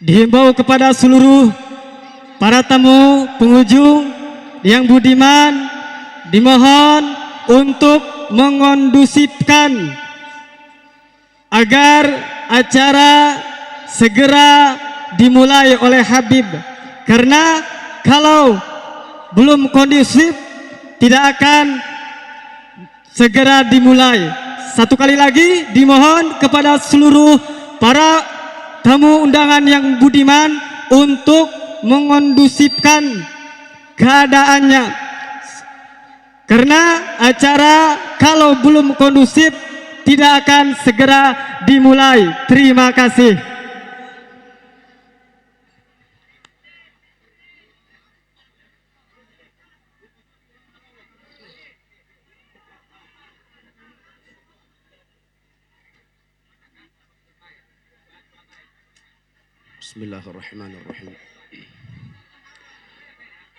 dihimbau kepada seluruh para tamu pengunjung yang budiman, dimohon untuk mengondusifkan agar acara segera dimulai oleh Habib, karena kalau belum kondusif tidak akan segera dimulai. Satu kali lagi dimohon kepada seluruh para tamu undangan yang budiman untuk mengondusifkan keadaannya, karena acara kalau belum kondusif tidak akan segera dimulai. Terima kasih. Bismillahirrahmanirrahim.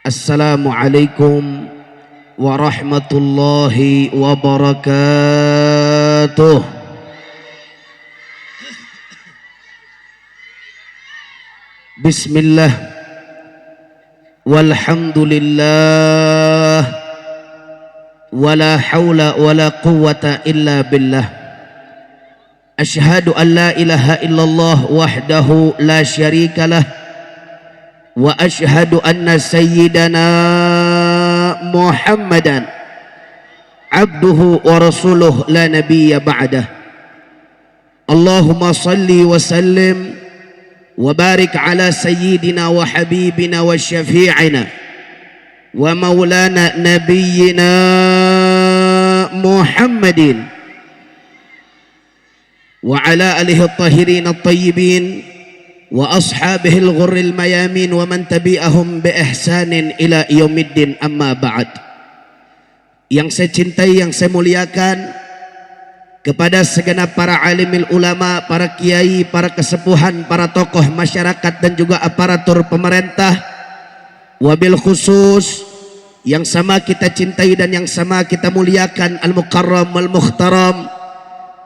Assalamualaikum warahmatullahi wabarakatuh. Bismillah walhamdulillah wala hawla wala quwwata illa billah. Ashhadu an la ilaha illallah wahdahu la syarika lah wa ashhadu anna sayyidana Muhammadan abduhu wa rasuluh la nabiyya ba'dah. Allahumma salli wa sallim wa barik ala sayyidina wa habibina wa syafi'ina wa maulana nabiyyina Muhammadin wa ala alihi at-tahirin at-tayyibin wa ashabihi al-ghurril mayamin wa man tabi'ahum bi ihsanin ila yaumiddin, amma ba'd. Yang saya cintai, yang saya muliakan, kepada segenap para alimil ulama, para kiai, para kesepuhan, para tokoh masyarakat dan juga aparatur pemerintah, wabil khusus yang sama kita cintai dan yang sama kita muliakan, al-mukarram wal-mukhtaram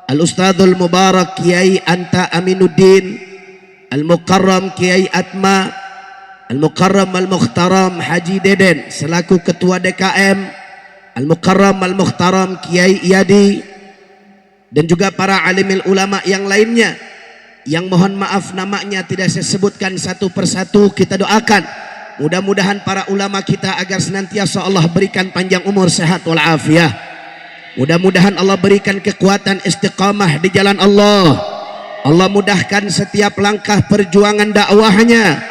Al-Ustadzul Mubarak Kiai Anta Aminuddin, Al-Mukarram Kiai Atma, Al-Mukarram Al-Mukhtaram Haji Deden selaku Ketua DKM, Al-Mukarram Al-Mukhtaram Kiai Iyadi, dan juga para alimil ulama yang lainnya yang mohon maaf namanya tidak saya sebutkan satu persatu. Kita doakan mudah-mudahan para ulama kita agar senantiasa Allah berikan panjang umur, sehat walafiat. Mudah-mudahan Allah berikan kekuatan istiqamah di jalan Allah. Allah mudahkan setiap langkah perjuangan dakwahnya,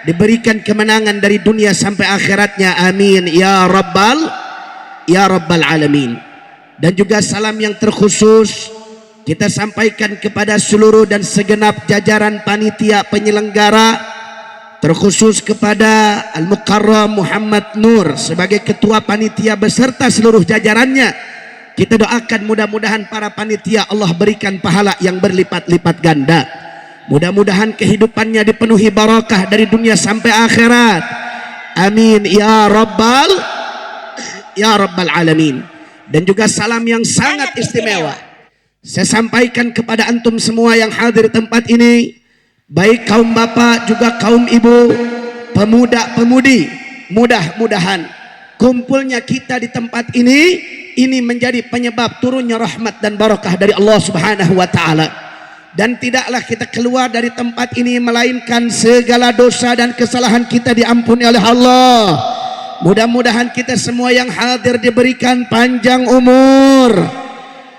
diberikan kemenangan dari dunia sampai akhiratnya, amin ya rabbal alamin. Dan juga salam yang terkhusus kita sampaikan kepada seluruh dan segenap jajaran panitia penyelenggara, terkhusus kepada Al-Mukarram Muhammad Nur sebagai ketua panitia beserta seluruh jajarannya. Kita doakan mudah-mudahan para panitia Allah berikan pahala yang berlipat-lipat ganda. Mudah-mudahan kehidupannya dipenuhi barakah dari dunia sampai akhirat, amin ya rabbal alamin. Dan juga salam yang sangat istimewa saya sampaikan kepada antum semua yang hadir di tempat ini, baik kaum bapak juga kaum ibu, pemuda-pemudi. Mudah-mudahan kumpulnya kita di tempat ini menjadi penyebab turunnya rahmat dan barakah dari Allah Subhanahu wa taala. Dan tidaklah kita keluar dari tempat ini melainkan segala dosa dan kesalahan kita diampuni oleh Allah. Mudah-mudahan kita semua yang hadir diberikan panjang umur.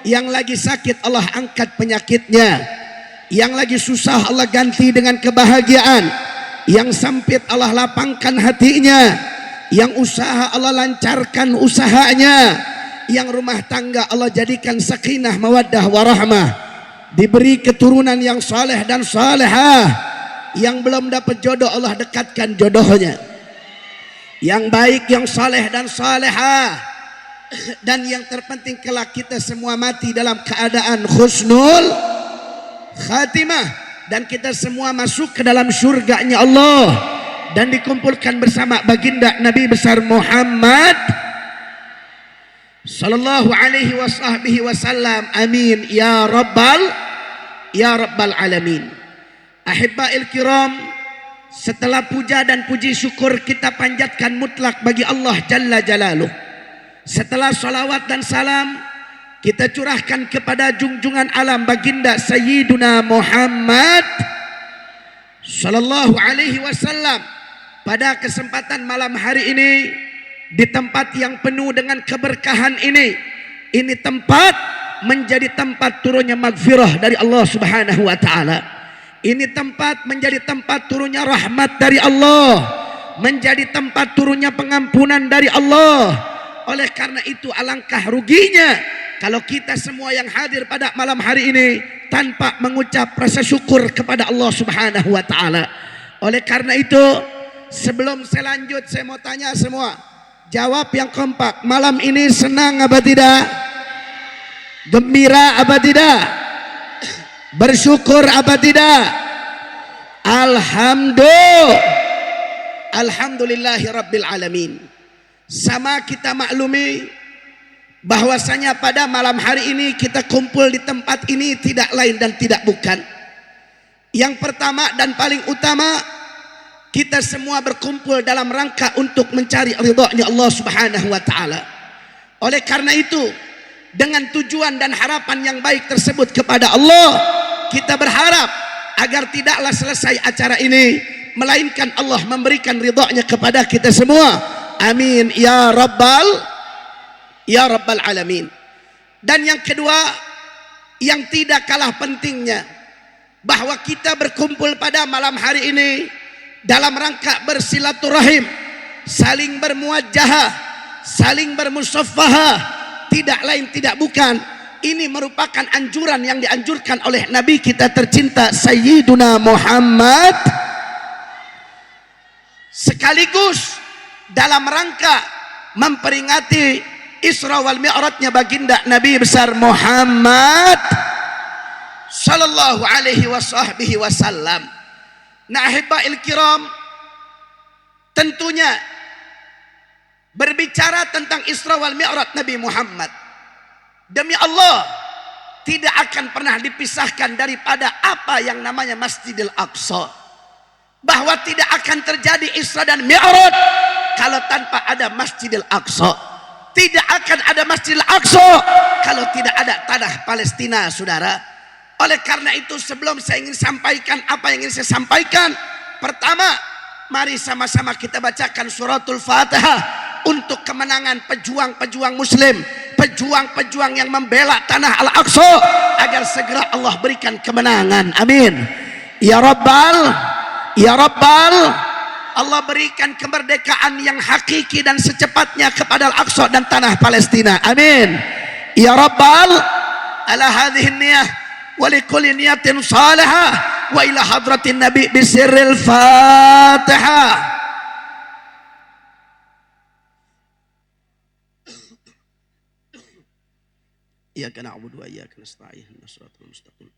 Yang lagi sakit Allah angkat penyakitnya, yang lagi susah Allah ganti dengan kebahagiaan, yang sempit Allah lapangkan hatinya, yang usaha Allah lancarkan usahanya, yang rumah tangga Allah jadikan sakinah mawaddah warahmah, diberi keturunan yang saleh dan salehah, yang belum dapat jodoh Allah dekatkan jodohnya, yang baik, yang saleh dan salehah, dan yang terpenting kelak kita semua mati dalam keadaan husnul khatimah, dan kita semua masuk ke dalam surganya Allah dan dikumpulkan bersama baginda Nabi besar Muhammad sallallahu alaihi wasallam, amin ya rabbal alamin. Ahibba'il kiram, setelah puja dan puji syukur kita panjatkan mutlak bagi Allah Jalla Jalaluh. Setelah salawat dan salam kita curahkan kepada junjungan alam baginda Sayyiduna Muhammad sallallahu alaihi wasallam. Pada kesempatan malam hari ini, di tempat yang penuh dengan keberkahan ini tempat menjadi tempat turunnya maghfirah dari Allah Subhanahu wa taala. Ini tempat menjadi tempat turunnya rahmat dari Allah, menjadi tempat turunnya pengampunan dari Allah. Oleh karena itu alangkah ruginya kalau kita semua yang hadir pada malam hari ini tanpa mengucap rasa syukur kepada Allah Subhanahu wa taala. Oleh karena itu, sebelum saya lanjut, saya mau tanya semua, jawab yang kompak. Malam ini senang apa tidak? Gembira apa tidak? Bersyukur apa tidak? Alhamdulillahi Rabbil Alamin. Sama kita maklumi bahwasanya pada malam hari ini kita kumpul di tempat ini tidak lain dan tidak bukan. Yang pertama dan paling utama, kita semua berkumpul dalam rangka untuk mencari ridha-Nya Allah Subhanahu wa taala. Oleh karena itu, dengan tujuan dan harapan yang baik tersebut kepada Allah, kita berharap agar tidaklah selesai acara ini melainkan Allah memberikan ridha-Nya kepada kita semua. Amin ya rabbal alamin. Dan yang kedua, yang tidak kalah pentingnya, bahwa kita berkumpul pada malam hari ini dalam rangka bersilaturahim, saling bermuajahah, saling bermusaffahah, tidak lain tidak bukan, ini merupakan anjuran yang dianjurkan oleh Nabi kita tercinta Sayyiduna Muhammad, sekaligus dalam rangka memperingati Isra wal Mi'rajnya baginda Nabi besar Muhammad sallallahu alaihi wasallam. Nah, ahibba'il kiram, tentunya berbicara tentang Isra wal Mi'raj Nabi Muhammad, demi Allah tidak akan pernah dipisahkan daripada apa yang namanya Masjidil Aqsa. Bahwa tidak akan terjadi Isra dan Mi'raj kalau tanpa ada Masjidil Aqsa. Tidak akan ada Masjidil Aqsa kalau tidak ada tanah Palestina, saudara. Oleh karena itu, sebelum saya ingin sampaikan apa yang ingin saya sampaikan, pertama, mari sama-sama kita bacakan suratul Fatihah untuk kemenangan pejuang-pejuang muslim, pejuang-pejuang yang membela tanah Al-Aqsa, agar segera Allah berikan kemenangan. Amin ya rabbal Allah berikan kemerdekaan yang hakiki dan secepatnya kepada Al-Aqsa dan tanah Palestina. Amin ya rabbal ala hadhihi niyah wa likulli niyatin salihah wa ila hadratin nabi bisirril Fatihah. Iyyaka na'budu wa iyyaka nasta'in ihdinas siratal mustaqim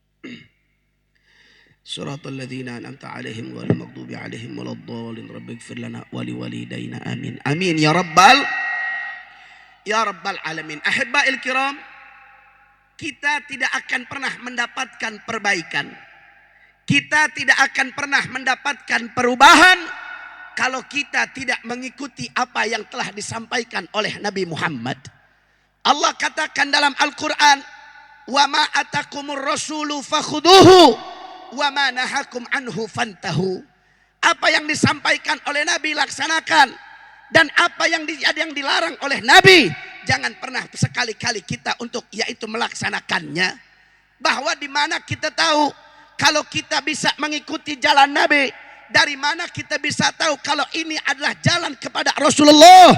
siratal ladzina an'amta 'alaihim ghairil maghdubi 'alaihim waladdallin rabbighfir lana wa liwalidayna amin. Amin ya rabbal alamin. Ahibba'il kiram, kita tidak akan pernah mendapatkan perbaikan, kita tidak akan pernah mendapatkan perubahan kalau kita tidak mengikuti apa yang telah disampaikan oleh Nabi Muhammad. Allah katakan dalam Al-Quran, wa ma atakumur rasulu fakhuduhu wa ma nahakum anhu fantahu. Apa yang disampaikan oleh Nabi laksanakan, dan apa yang dilarang oleh Nabi jangan pernah sekali-kali kita untuk yaitu melaksanakannya. Bahwa di mana kita tahu kalau kita bisa mengikuti jalan Nabi, dari mana kita bisa tahu kalau ini adalah jalan kepada Rasulullah?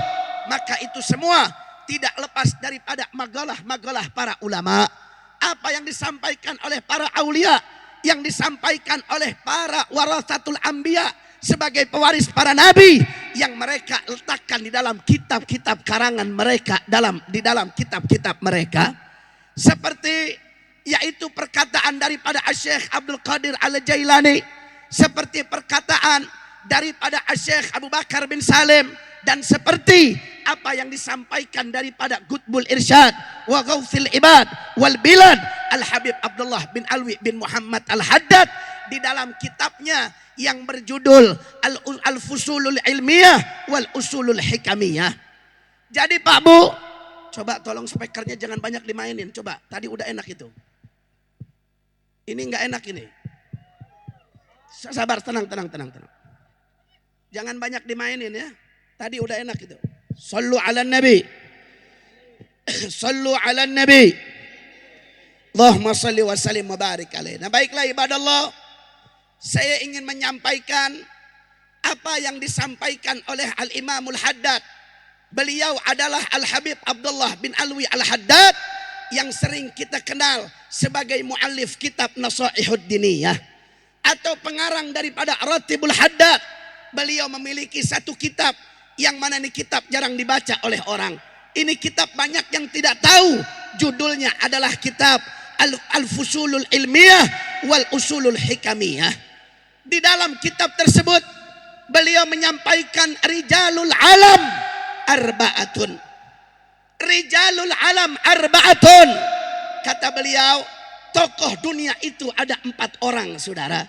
Maka itu semua tidak lepas daripada magalah para ulama. Apa yang disampaikan oleh para aulia, yang disampaikan oleh para warasatul anbiya sebagai pewaris para nabi, yang mereka letakkan di dalam kitab-kitab karangan mereka, di dalam kitab-kitab mereka, seperti yaitu perkataan daripada Syekh Abdul Qadir Al-Jailani, seperti perkataan daripada Syekh Abu Bakar bin Salim, dan seperti apa yang disampaikan daripada Qutbul Irsyad wa Ghauthil Ibad wal Bilad Al-Habib Abdullah bin Alwi bin Muhammad Al-Haddad di dalam kitabnya yang berjudul Al-Fusulul Ilmiyah wal Usulul Hikamiyah. Jadi Pak Bu, coba tolong speakernya jangan banyak dimainin. Coba, tadi udah enak itu. Ini enggak enak ini. Sabar, tenang. Jangan banyak dimainin ya. Tadi udah enak itu. Sallu ala nabi. Sallu ala nabi. Allahumma salli wa sallim wa barik alaih. Nah baiklah ibadah Allah. Saya ingin menyampaikan apa yang disampaikan oleh Al-Imamul Haddad. Beliau adalah Al-Habib Abdullah bin Alwi Al-Haddad yang sering kita kenal sebagai muallif kitab Nasaihud Diniyah atau pengarang daripada Ratibul Haddad. Beliau memiliki satu kitab yang mana ini kitab jarang dibaca oleh orang. Ini kitab banyak yang tidak tahu. Judulnya adalah kitab Al-Fusulul Ilmiyah wal Usulul Hikamiyah. Di dalam kitab tersebut beliau menyampaikan rijalul alam arba'atun. Rijalul alam arba'atun. Kata beliau, tokoh dunia itu ada 4 orang, saudara.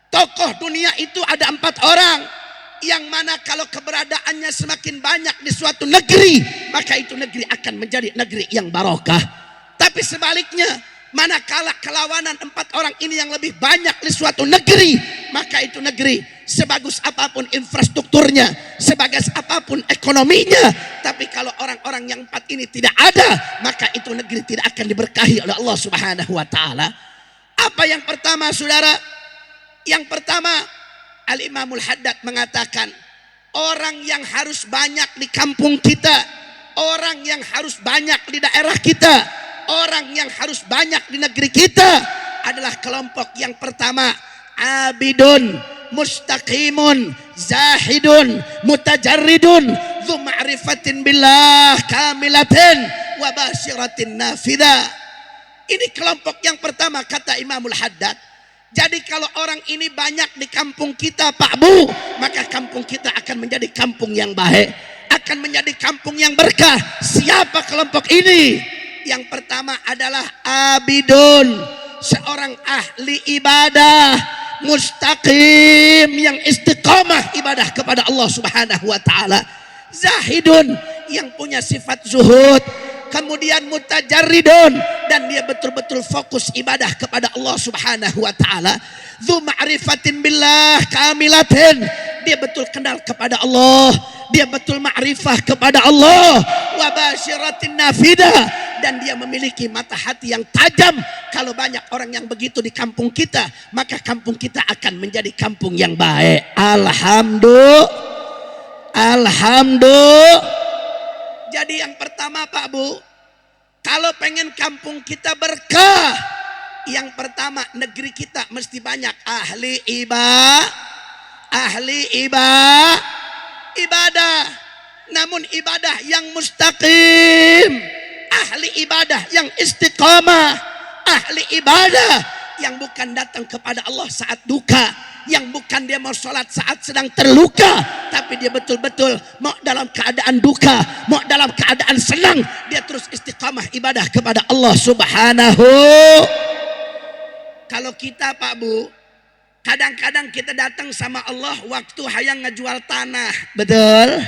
Tokoh dunia itu ada 4 orang. Yang mana kalau keberadaannya semakin banyak di suatu negeri, maka itu negeri akan menjadi negeri yang barokah. Tapi sebaliknya, manakala kelawanan 4 orang ini yang lebih banyak di suatu negeri, maka itu negeri sebagus apapun infrastrukturnya, sebagus apapun ekonominya, tapi kalau orang-orang yang 4 ini tidak ada, maka itu negeri tidak akan diberkahi oleh Allah Subhanahu wa taala. Apa yang pertama, saudara? Yang pertama, Al-Imamul Haddad mengatakan, orang yang harus banyak di kampung kita, orang yang harus banyak di daerah kita, orang yang harus banyak di negeri kita adalah kelompok yang pertama, abidun, mustaqimun, zahidun, mutajarridun, dzu ma'rifatin billah kamilatin wa basyiratin nafidah. Ini kelompok yang pertama kata Imamul Haddad. Jadi kalau orang ini banyak di kampung kita Pak Bu, maka kampung kita akan menjadi kampung yang baik, akan menjadi kampung yang berkah. Siapa kelompok ini? Yang pertama adalah abidun, seorang ahli ibadah, mustaqim, yang istiqamah ibadah kepada Allah Subhanahu wa taala. Zahidun, yang punya sifat zuhud. Kemudian mutajarridun, dan dia betul-betul fokus ibadah kepada Allah Subhanahu wa taala. Dzu ma'rifatin billah kamilatin, dia betul kenal kepada Allah, dia betul ma'rifah kepada Allah. Wa basyiratin nafidah, dan dia memiliki mata hati yang tajam. Kalau banyak orang yang begitu di kampung kita, maka kampung kita akan menjadi kampung yang baik. Alhamdulillah. Jadi yang pertama Pak Bu, kalau pengen kampung kita berkah, yang pertama negeri kita mesti banyak ahli ibadah. Namun ibadah yang mustaqim, ahli ibadah yang istiqamah, ahli ibadah yang bukan datang kepada Allah saat duka, yang bukan dia mau sholat saat sedang terluka, tapi dia betul-betul mau dalam keadaan duka, mau dalam keadaan senang, dia terus istiqamah ibadah kepada Allah Subhanahu. Kalau kita Pak Bu, kadang-kadang kita datang sama Allah waktu hayang ngejual tanah, betul.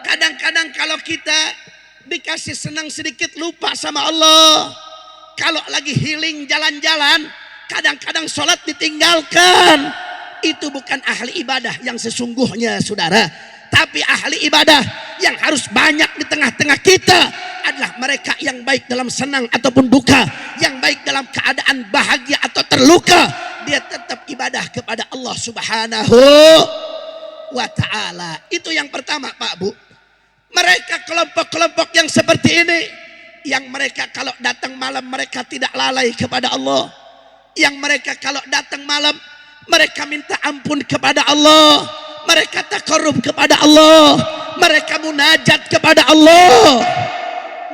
Kadang-kadang kalau kita dikasih senang sedikit lupa sama Allah. Kalau lagi healing jalan-jalan, kadang-kadang sholat ditinggalkan. Itu bukan ahli ibadah yang sesungguhnya, saudara. Tapi ahli ibadah yang harus banyak di tengah-tengah kita adalah mereka yang baik dalam senang ataupun duka, yang baik dalam keadaan bahagia atau terluka, dia tetap ibadah kepada Allah Subhanahu wa ta'ala. Itu yang pertama Pak Bu. Mereka kelompok-kelompok yang seperti ini, yang mereka kalau datang malam mereka tidak lalai kepada Allah, yang mereka kalau datang malam mereka minta ampun kepada Allah, mereka taqarrub kepada Allah, mereka munajat kepada Allah,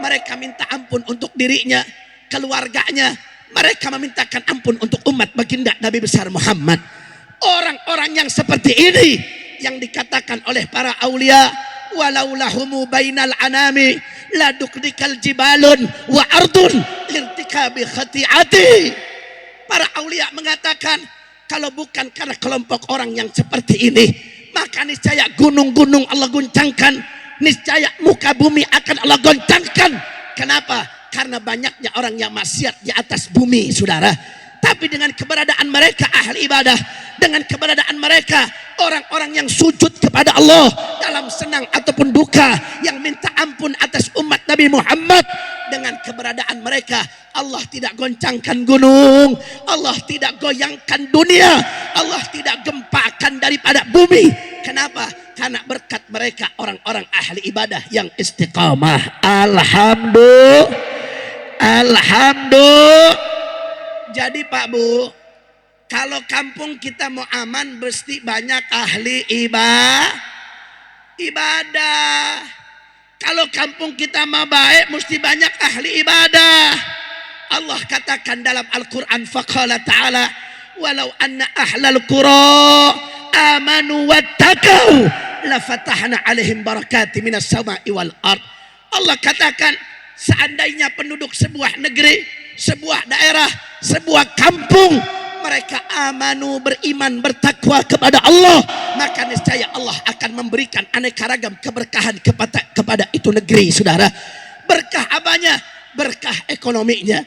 mereka minta ampun untuk dirinya, keluarganya, mereka memintakan ampun untuk umat baginda Nabi besar Muhammad. Orang-orang yang seperti ini yang dikatakan oleh para aulia, walau lahumu bainal anami ladukdikal jibalun wa ardun lirtikabi khati'ati. Para aulia mengatakan, kalau bukan karena kelompok orang yang seperti ini, maka niscaya gunung-gunung Allah guncangkan, niscaya muka bumi akan Allah goncangkan. Kenapa? Karena banyaknya orang yang maksiat di atas bumi, saudara. Tapi dengan keberadaan mereka ahli ibadah, dengan keberadaan mereka orang-orang yang sujud kepada Allah dalam senang ataupun duka, yang minta ampun atas umat Nabi Muhammad, dengan keberadaan mereka Allah tidak goncangkan gunung, Allah tidak goyangkan dunia, Allah tidak gempakan daripada bumi. Kenapa? Karena berkat mereka orang-orang ahli ibadah yang istiqamah. Alhamdulillah. Jadi Pak Bu, kalau kampung kita mau aman mesti banyak ahli ibadah. Kalau kampung kita mau baik mesti banyak ahli ibadah. Allah katakan dalam Al-Quran, faqala ta'ala, walau anna ahlal qura amanu wattaqau lafatahna alaihim barakati minas sama'i wal ard. Allah katakan, seandainya penduduk sebuah negeri, sebuah daerah, sebuah kampung, mereka amanu, beriman, bertakwa kepada Allah, maka niscaya Allah akan memberikan aneka ragam keberkahan kepada itu negeri, saudara. Berkah apanya? Berkah ekonominya,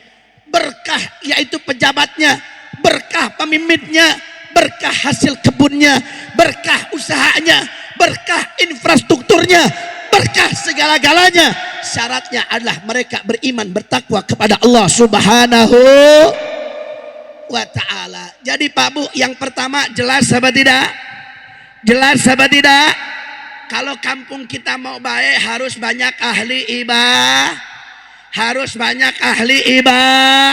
berkah yaitu pejabatnya, berkah pemimpinnya, berkah hasil kebunnya, berkah usahanya, berkah infrastrukturnya, berkah segala-galanya. Syaratnya adalah mereka beriman, bertakwa kepada Allah Subhanahu wa ta'ala. Jadi Pak Bu, yang pertama jelas apa tidak? Jelas apa tidak? Kalau kampung kita mau baik harus banyak ahli ibadah. Harus banyak ahli ibadah.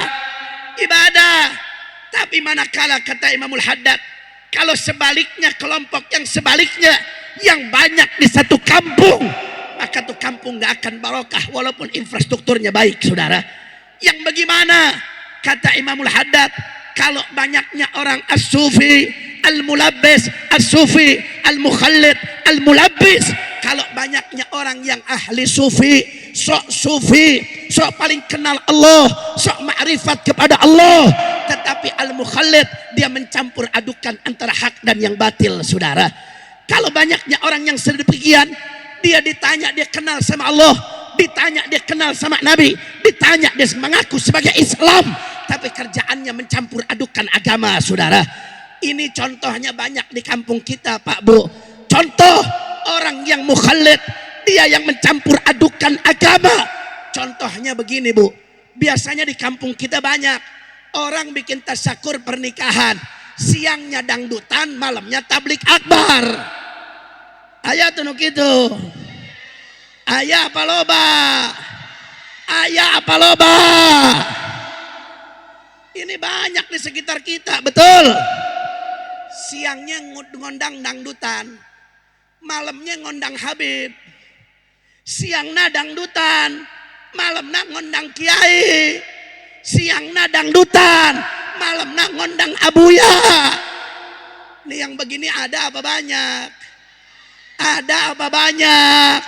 Tapi manakala kata Imamul Haddad, kalau sebaliknya, kelompok yang sebaliknya yang banyak di satu kampung, maka tuh kampung gak akan barokah walaupun infrastrukturnya baik, saudara. Yang bagaimana? Kata Imamul Haddad, kalau banyaknya orang as-sufi al-mulabbis, as-sufi al-mukhallid al-mulabbis, kalau banyaknya orang yang ahli sufi, sok sufi, sok paling kenal Allah, sok ma'rifat kepada Allah, tetapi al-mukhallid, dia mencampur adukan antara hak dan yang batil, saudara. Kalau banyaknya orang yang sedemikian, dia ditanya dia kenal sama Allah, ditanya dia kenal sama Nabi, ditanya dia mengaku sebagai Islam, tapi kerjaannya mencampur adukan agama, saudara. Ini contohnya banyak di kampung kita, Pak Bu. Contoh orang yang mukhallid, dia yang mencampur adukan agama. Contohnya begini Bu, biasanya di kampung kita banyak orang bikin tasyakur pernikahan, siangnya dangdutan, malamnya tablik akbar. Ayah tuh gitu. Ayah apa loba? Ayah apa loba? Ini banyak di sekitar kita, betul. Siangnya ngundang dangdutan, malamnya ngundang Habib. Siangna dangdutan, malamna ngundang kiai. Siangna dangdutan, malamna ngundang abuya. Ini yang begini ada apa banyak? Ada apa banyak?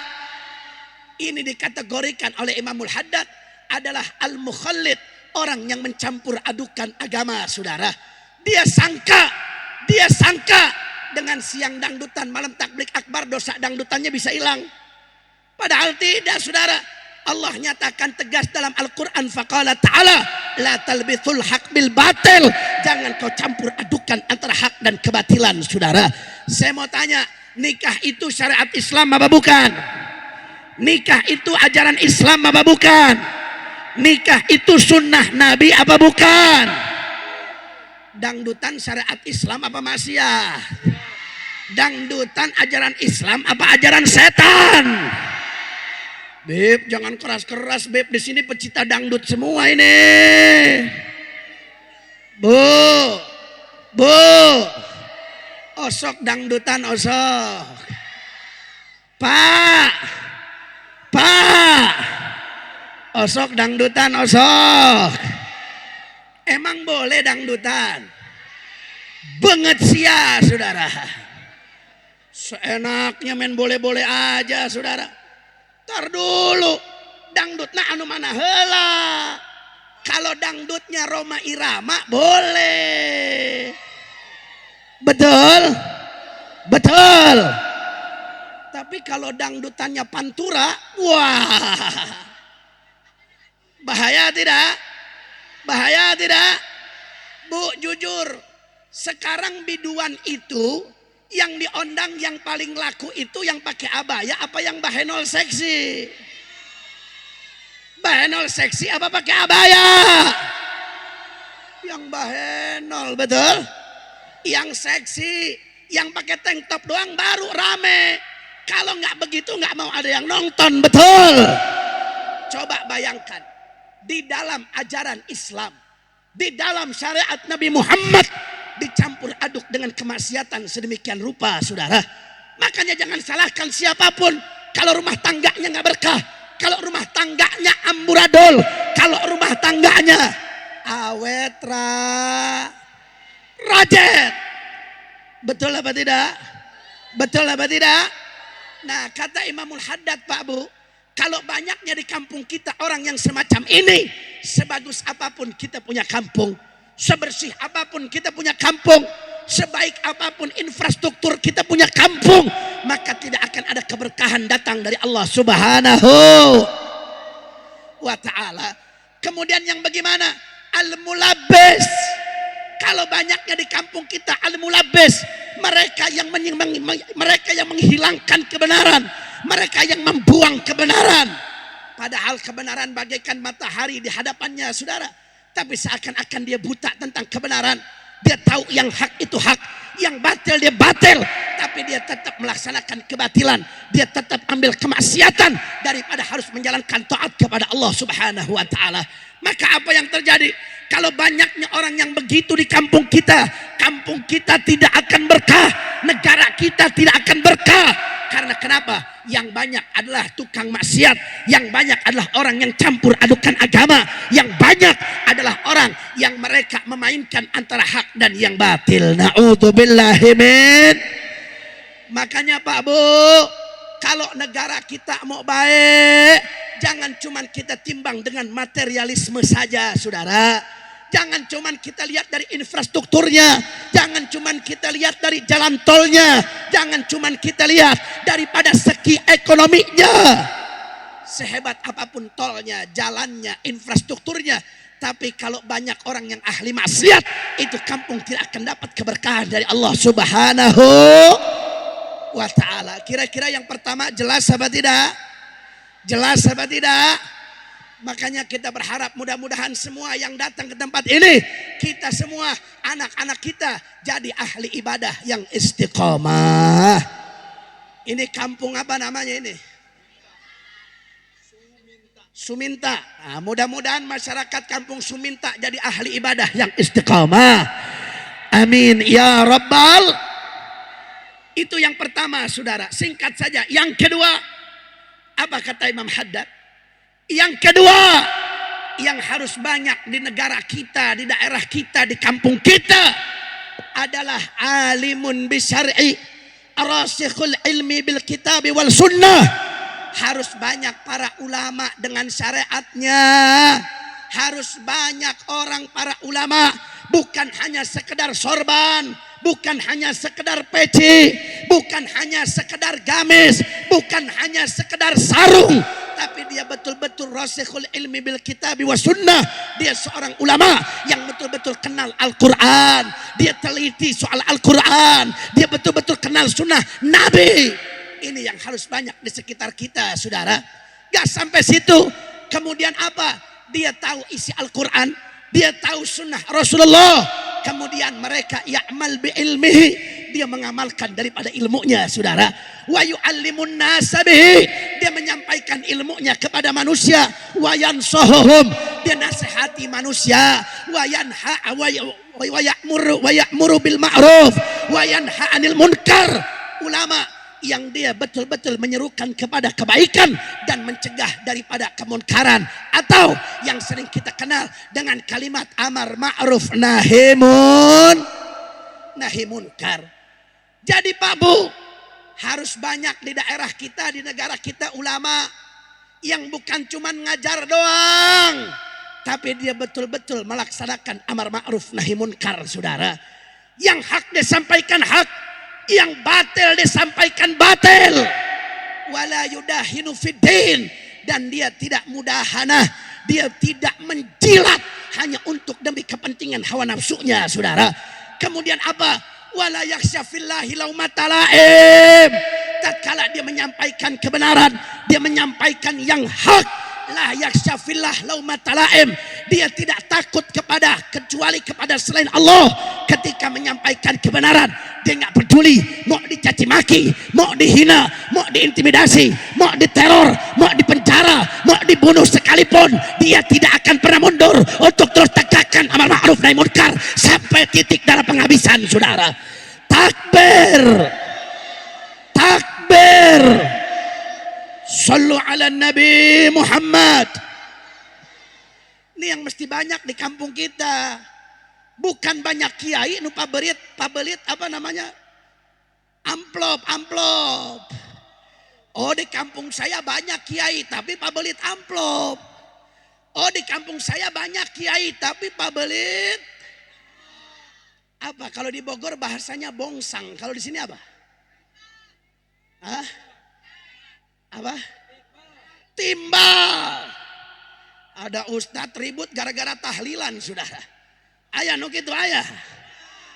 Ini dikategorikan oleh Imamul Haddad adalah al-mukhallid, orang yang mencampur adukan agama, saudara. Dia sangka dengan siang dangdutan, malam takbik akbar, dosa dangdutannya bisa hilang. Padahal tidak, saudara. Allah nyatakan tegas dalam Al-Quran, faqala ta'ala, la talbithul haq bil batil. Jangan kau campur adukan antara hak dan kebatilan, saudara. Saya mau tanya, nikah itu syariat Islam apa bukan? Nikah itu ajaran Islam apa bukan? Nikah itu sunnah Nabi apa bukan? Dangdutan syariat Islam apa maksiat? Dangdutan ajaran Islam apa ajaran setan? Beb, jangan keras-keras Beb, di sini pecinta dangdut semua ini. Bu, osok dangdutan osok. Pak, osok dangdutan osok. Emang boleh dangdutan? Banget sia, saudara. Seenaknya main boleh-boleh aja saudara. Tar dulu, dangdut nah anu mana heula. Kalau dangdutnya Roma Irama boleh. Betul? Betul. Tapi kalau dangdutannya Pantura, wah. Bahaya tidak? Bahaya tidak? Bu, jujur, sekarang biduan itu yang diondang yang paling laku itu yang pakai abaya apa yang bahenol seksi? Bahenol seksi apa pakai abaya? Yang bahenol, betul? Yang seksi, yang pakai tank top doang baru rame. Kalau nggak begitu nggak mau ada yang nonton, betul? Coba bayangkan, di dalam ajaran Islam, di dalam syariat Nabi Muhammad, dicampur aduk dengan kemaksiatan sedemikian rupa, saudara. Makanya jangan salahkan siapapun kalau rumah tangganya nggak berkah, kalau rumah tangganya amburadul, kalau rumah tangganya awet rajet. Betul apa tidak? Betul apa tidak? Nah, kata Imamul Haddad, Pak Bu, kalau banyaknya di kampung kita orang yang semacam ini, sebagus apapun kita punya kampung, sebersih apapun kita punya kampung, sebaik apapun infrastruktur kita punya kampung, maka tidak akan ada keberkahan datang dari Allah Subhanahu wa ta'ala. Kemudian yang bagaimana? Al-mulabbis. Kalau banyaknya di kampung kita al-mulabbis, mereka yang menghilangkan kebenaran, mereka yang membuang kebenaran. Padahal kebenaran bagaikan matahari di hadapannya, saudara. Tapi seakan-akan dia buta tentang kebenaran. Dia tahu yang hak itu hak, yang batil dia batil. Tapi dia tetap melaksanakan kebatilan. Dia tetap ambil kemaksiatan daripada harus menjalankan taat kepada Allah Subhanahu wa ta'ala. Maka apa yang terjadi? Kalau banyaknya orang yang begitu di kampung kita tidak akan berkah, negara kita tidak akan berkah. Karena kenapa? Yang banyak adalah tukang maksiat, yang banyak adalah orang yang campur adukan agama, yang banyak adalah orang yang mereka memainkan antara hak dan yang batil. Na'udzubillahi min. Makanya Pak Bu, kalau negara kita mau baik, jangan cuma kita timbang dengan materialisme saja, saudara. Jangan cuman kita lihat dari infrastrukturnya, jangan cuman kita lihat dari jalan tolnya, jangan cuman kita lihat daripada segi ekonominya. Sehebat apapun tolnya, jalannya, infrastrukturnya, tapi kalau banyak orang yang ahli maksiat, itu kampung tidak akan dapat keberkahan dari Allah Subhanahu wa ta'ala. Kira-kira yang pertama jelas apa tidak? Jelas apa tidak? Makanya kita berharap mudah-mudahan semua yang datang ke tempat ini, kita semua, anak-anak kita jadi ahli ibadah yang istiqomah. Ini kampung apa namanya ini? Suminta. Nah, mudah-mudahan masyarakat kampung Suminta jadi ahli ibadah yang istiqomah. Amin ya rabbal. Itu yang pertama, saudara. Singkat saja. Yang kedua, apa kata Imam Haddad? Yang kedua, yang harus banyak di negara kita, di daerah kita, di kampung kita adalah alimun bisyar'i, rasikhul ilmi bil kitabi wal sunnah. Harus banyak para ulama dengan syariatnya. Harus banyak orang para ulama, bukan hanya sekedar sorban, bukan hanya sekedar peci, bukan hanya sekedar gamis, bukan hanya sekedar sarung, tapi dia betul-betul rasikhul ilmi bil kitabi wa sunnah. Dia seorang ulama yang betul-betul kenal Al-Quran, dia teliti soal Al-Quran, dia betul-betul kenal sunnah Nabi. Ini yang harus banyak di sekitar kita, saudara. Gak sampai situ, kemudian apa? Dia tahu isi Al-Quran, dia tahu sunnah Rasulullah, kemudian mereka ya'mal bi ilmihi, dia mengamalkan daripada ilmunya, saudara. Wa yu'allimun nasa bihi, dia menyampaikan ilmunya kepada manusia. Wa yansahuhum, dia nasihati manusia. Wa yanha wa ya'muru bil ma'ruf wa yanha 'anil munkar. Ulama yang dia betul-betul menyerukan kepada kebaikan dan mencegah daripada kemunkaran, atau yang sering kita kenal dengan kalimat amar ma'ruf nahi munkar. Jadi Pak Bu, harus banyak di daerah kita, di negara kita ulama yang bukan cuman ngajar doang, tapi dia betul-betul melaksanakan amar ma'ruf nahi munkar, saudara. Yang hak disampaikan hak, yang batil disampaikan batil. Wala yudahinu fiddin, dan dia tidak mudahanah, dia tidak menjilat hanya untuk demi kepentingan hawa nafsunya, saudara. Kemudian apa? Wala yakhsha fillahi laumata laim. Tatkala dia menyampaikan kebenaran, dia menyampaikan yang hak, la yakhsha fillah laumata laim. Dia tidak takut kecuali kepada selain Allah. Ketika menyampaikan kebenaran, dia nggak peduli mau dicaci maki, mau dihina, mau diintimidasi, mau diteror, mau dipenjara, mau dibunuh sekalipun, dia tidak akan pernah mundur untuk terus tegakkan amar ma'ruf nahi munkar sampai titik darah penghabisan, saudara. Takbir, takbir. Sallu ala Nabi Muhammad. Ini yang mesti banyak di kampung kita. Bukan banyak kiai nu pabelit apa namanya? Amplop. Oh, di kampung saya banyak kiai tapi pabelit amplop. Oh, di kampung saya banyak kiai tapi pabelit apa? Kalau di Bogor bahasanya bongsang. Kalau di sini apa? Hah? Apa? Timbal. Ada ustadz ribut gara-gara tahlilan, saudara. Ayah nu kitu ayah.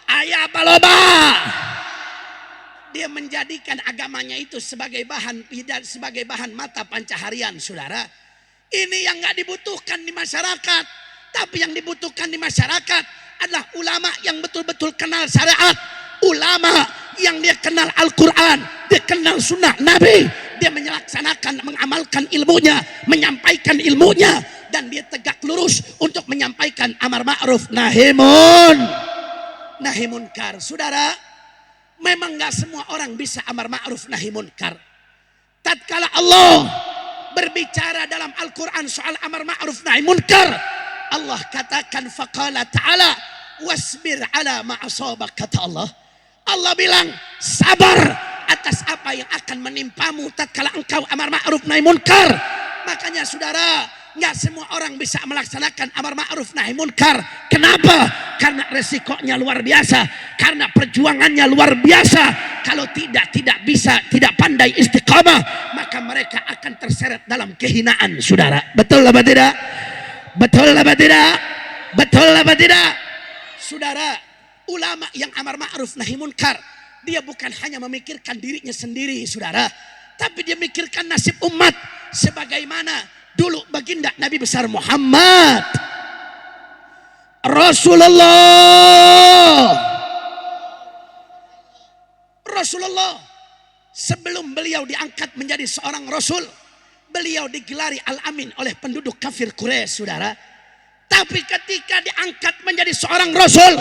Ayah apa loba? Dia menjadikan agamanya itu sebagai bahan mata pancaharian, saudara. Ini yang nggak dibutuhkan di masyarakat. Tapi yang dibutuhkan di masyarakat adalah ulama yang betul-betul kenal syariat. Ulama yang dia kenal Al-Quran, dia kenal sunnah Nabi. Dia melaksanakan, mengamalkan ilmunya, menyampaikan ilmunya, dan dia tegak lurus untuk menyampaikan amar ma'ruf nahi munkar. Saudara, memang gak semua orang bisa amar ma'ruf nahi munkar. Tatkala Allah berbicara dalam Al-Quran soal amar ma'ruf nahi munkar, Allah katakan faqala ta'ala wasbir ala ma'asabak, kata Allah. Allah bilang sabar atas apa yang akan menimpamu tatkala engkau amar ma'ruf nahi munkar. Makanya saudara, nggak semua orang bisa melaksanakan amar ma'ruf nahi munkar. Kenapa? Karena resikonya luar biasa, karena perjuangannya luar biasa. Kalau tidak bisa, tidak pandai istiqamah, maka mereka akan terseret dalam kehinaan, saudara. Betul apa tidak? Betul apa tidak? Betul apa tidak? Saudara, ulama yang amar ma'ruf nahi munkar, dia bukan hanya memikirkan dirinya sendiri, saudara, tapi dia memikirkan nasib umat. Sebagaimana dulu baginda Nabi besar Muhammad Rasulullah sebelum beliau diangkat menjadi seorang rasul, beliau digelari Al-Amin oleh penduduk kafir Quraisy, saudara. Tapi ketika diangkat menjadi seorang rasul,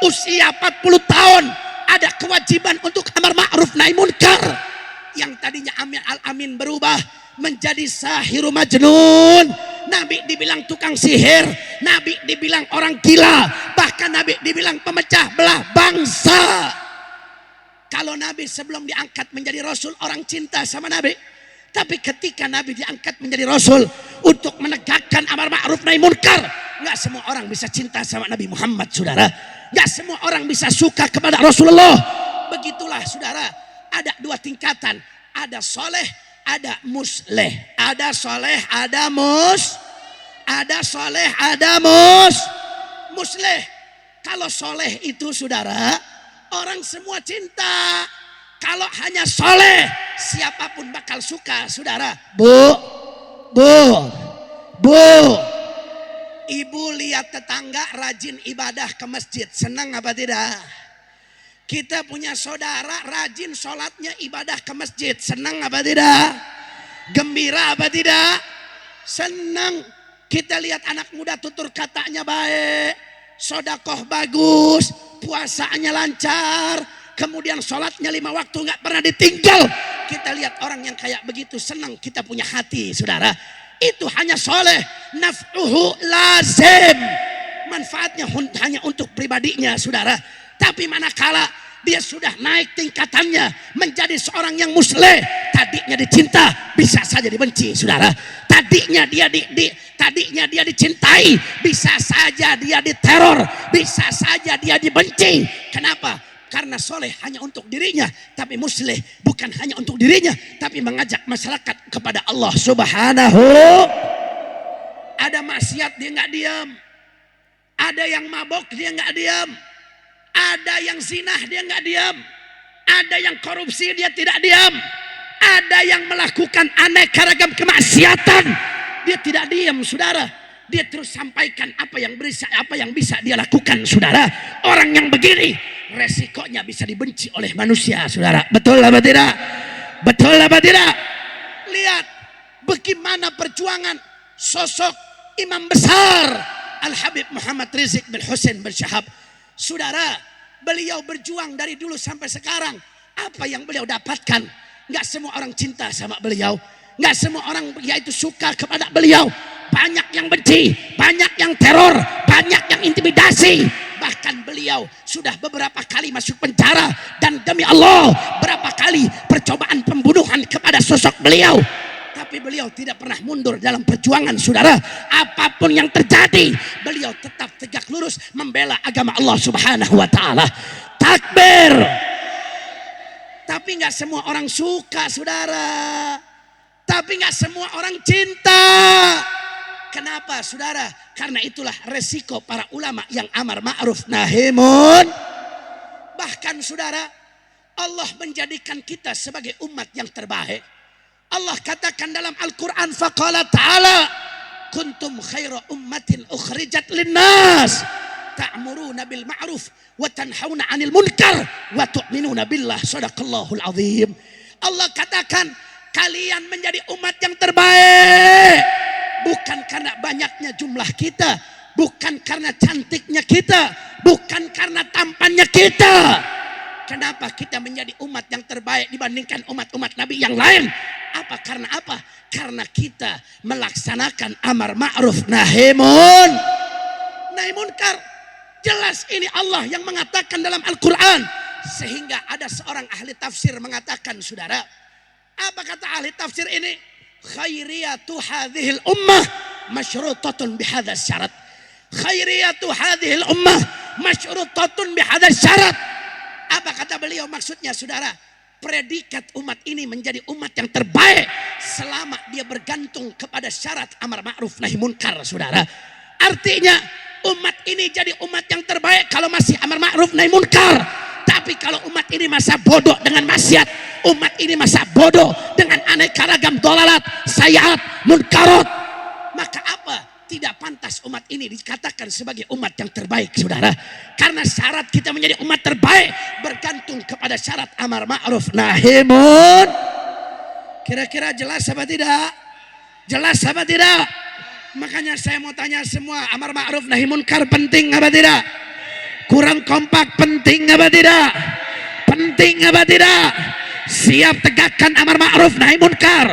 usia 40 tahun, ada kewajiban untuk amar ma'ruf nahi munkar. Yang tadinya Al-Amin berubah menjadi sahiru majnun. Nabi dibilang tukang sihir, Nabi dibilang orang gila, bahkan Nabi dibilang pemecah belah bangsa. Kalau Nabi sebelum diangkat menjadi rasul, orang cinta sama Nabi. Tapi ketika Nabi diangkat menjadi rasul untuk menegakkan amar ma'ruf nahi munkar, nggak semua orang bisa cinta sama Nabi Muhammad, saudara. Nggak semua orang bisa suka kepada Rasulullah. Begitulah, saudara. Ada dua tingkatan. Ada soleh, ada musleh. Ada soleh, ada ada soleh, ada musleh. Kalau soleh itu, saudara, orang semua cinta. Kalau hanya soleh, siapapun bakal suka, saudara. Bu. Ibu lihat tetangga rajin ibadah ke masjid, senang apa tidak? Kita punya saudara rajin sholatnya ibadah ke masjid, senang apa tidak? Gembira apa tidak? Senang. Kita lihat anak muda tutur katanya baik, sodakoh bagus, puasanya lancar, kemudian sholatnya 5 waktu nggak pernah ditinggal. Kita lihat orang yang kayak begitu, senang, kita punya hati, saudara. Itu hanya soleh, naf'uhu lazim, manfaatnya hanya untuk pribadinya, saudara. Tapi manakala Dia sudah naik tingkatannya menjadi seorang yang musleh. Tadinya dicinta, bisa saja dibenci, saudara. Tadinya dia dicintai, bisa saja dia diteror, bisa saja dia dibenci. Kenapa? Karena soleh hanya untuk dirinya, tapi musleh bukan hanya untuk dirinya, tapi mengajak masyarakat kepada Allah Subhanahu. Ada maksiat dia nggak diam, ada yang mabok dia nggak diam, ada yang zina dia nggak diam, ada yang korupsi dia tidak diam, ada yang melakukan aneka ragam kemaksiatan dia tidak diam, saudara. Dia terus sampaikan apa yang bisa dia lakukan, saudara. Orang yang begini resikonya bisa dibenci oleh manusia, saudara. Betul apa tidak? Betul apa tidak? Lihat bagaimana perjuangan sosok imam besar Al-Habib Muhammad Rizik bin Hussein bin Syahab. Saudara, beliau berjuang dari dulu sampai sekarang. Apa yang beliau dapatkan? Gak semua orang cinta sama beliau, gak semua orang yaitu suka kepada beliau. Banyak yang benci, banyak yang teror, banyak yang intimidasi. Bahkan beliau sudah beberapa kali masuk penjara. Dan demi Allah, berapa kali percobaan pembunuhan kepada sosok beliau. Tapi beliau tidak pernah mundur dalam perjuangan, saudara. Apapun yang terjadi, beliau tetap tegak lurus membela agama Allah Subhanahu wa ta'ala. Takbir. Tapi gak semua orang suka, saudara. Tapi gak semua orang cinta. Kenapa, saudara? Karena itulah resiko para ulama yang amar ma'ruf nahi munkar. Bahkan, saudara, Allah menjadikan kita sebagai umat yang terbaik. Allah katakan dalam Al-Quran, faqala ta'ala kuntum khaira ummatin ukhrijat linnas ta'muruna bil ma'ruf wa tanhauna 'anil munkar wa tu'minuna billah. Shadaqallahul azim. Allah katakan kalian menjadi umat yang terbaik bukan karena banyaknya jumlah kita, bukan karena cantiknya kita, bukan karena tampannya kita. Kenapa kita menjadi umat yang terbaik dibandingkan umat-umat Nabi yang lain? Apa? Karena apa? Karena kita melaksanakan amar ma'ruf nahi munkar. Jelas ini Allah yang mengatakan dalam Al-Quran. Sehingga ada seorang ahli tafsir mengatakan, saudara, apa kata ahli tafsir ini? Khairiyatu hadhil ummah masyrutatun bihadha syarat. Khairiyatu hadhil ummah masyrutatun bihadha syarat. Apa kata beliau maksudnya, saudara? Predikat umat ini menjadi umat yang terbaik selama dia bergantung kepada syarat amar ma'ruf nahi munkar, saudara. Artinya umat ini jadi umat yang terbaik kalau masih amar ma'ruf nahi munkar. Tapi kalau umat ini masa bodoh dengan maksiat, umat ini masa bodoh dengan aneka ragam dolalat, sayiat, munkarot, maka apa? Tidak pantas umat ini dikatakan sebagai umat yang terbaik, saudara. Karena syarat kita menjadi umat terbaik bergantung kepada syarat amar ma'ruf nahi munkar. Kira-kira jelas apa tidak? Jelas apa tidak? Makanya saya mau tanya semua, amar ma'ruf nahi munkar penting apa tidak? Kurang kompak penting apa tidak? Penting apa tidak? Siap tegakkan amar ma'ruf nahi munkar,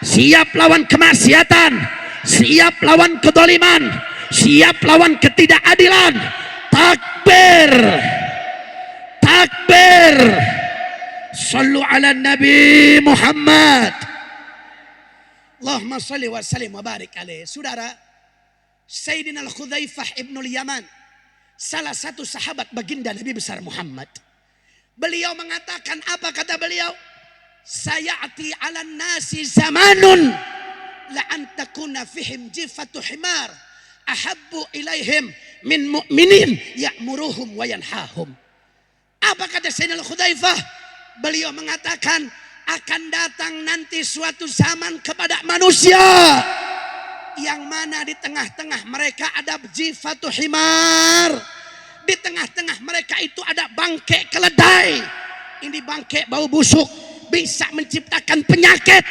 siap lawan kemaksiatan, siap lawan kedoliman, siap lawan ketidakadilan. Takbir, takbir. Sallu ala Nabi Muhammad. Allahumma salli wa sallim wa barik alaih. Saudara, Sayyidina Al-Khudzaifah ibnul Yaman, salah satu sahabat baginda Nabi besar Muhammad. Beliau mengatakan, apa kata beliau? Sayati 'alan nasi zamanun la an takuna fihim jifatu himar ahabbu ilaihim min mu'minin ya'muruhum wa yanhahum. Apa kata Sayyidina Al-Khudzaifah? Beliau mengatakan akan datang nanti suatu zaman kepada manusia yang mana di tengah-tengah mereka ada jifatu himar. Di tengah-tengah mereka itu ada bangke keledai. Ini bangke bau busuk, bisa menciptakan penyakit.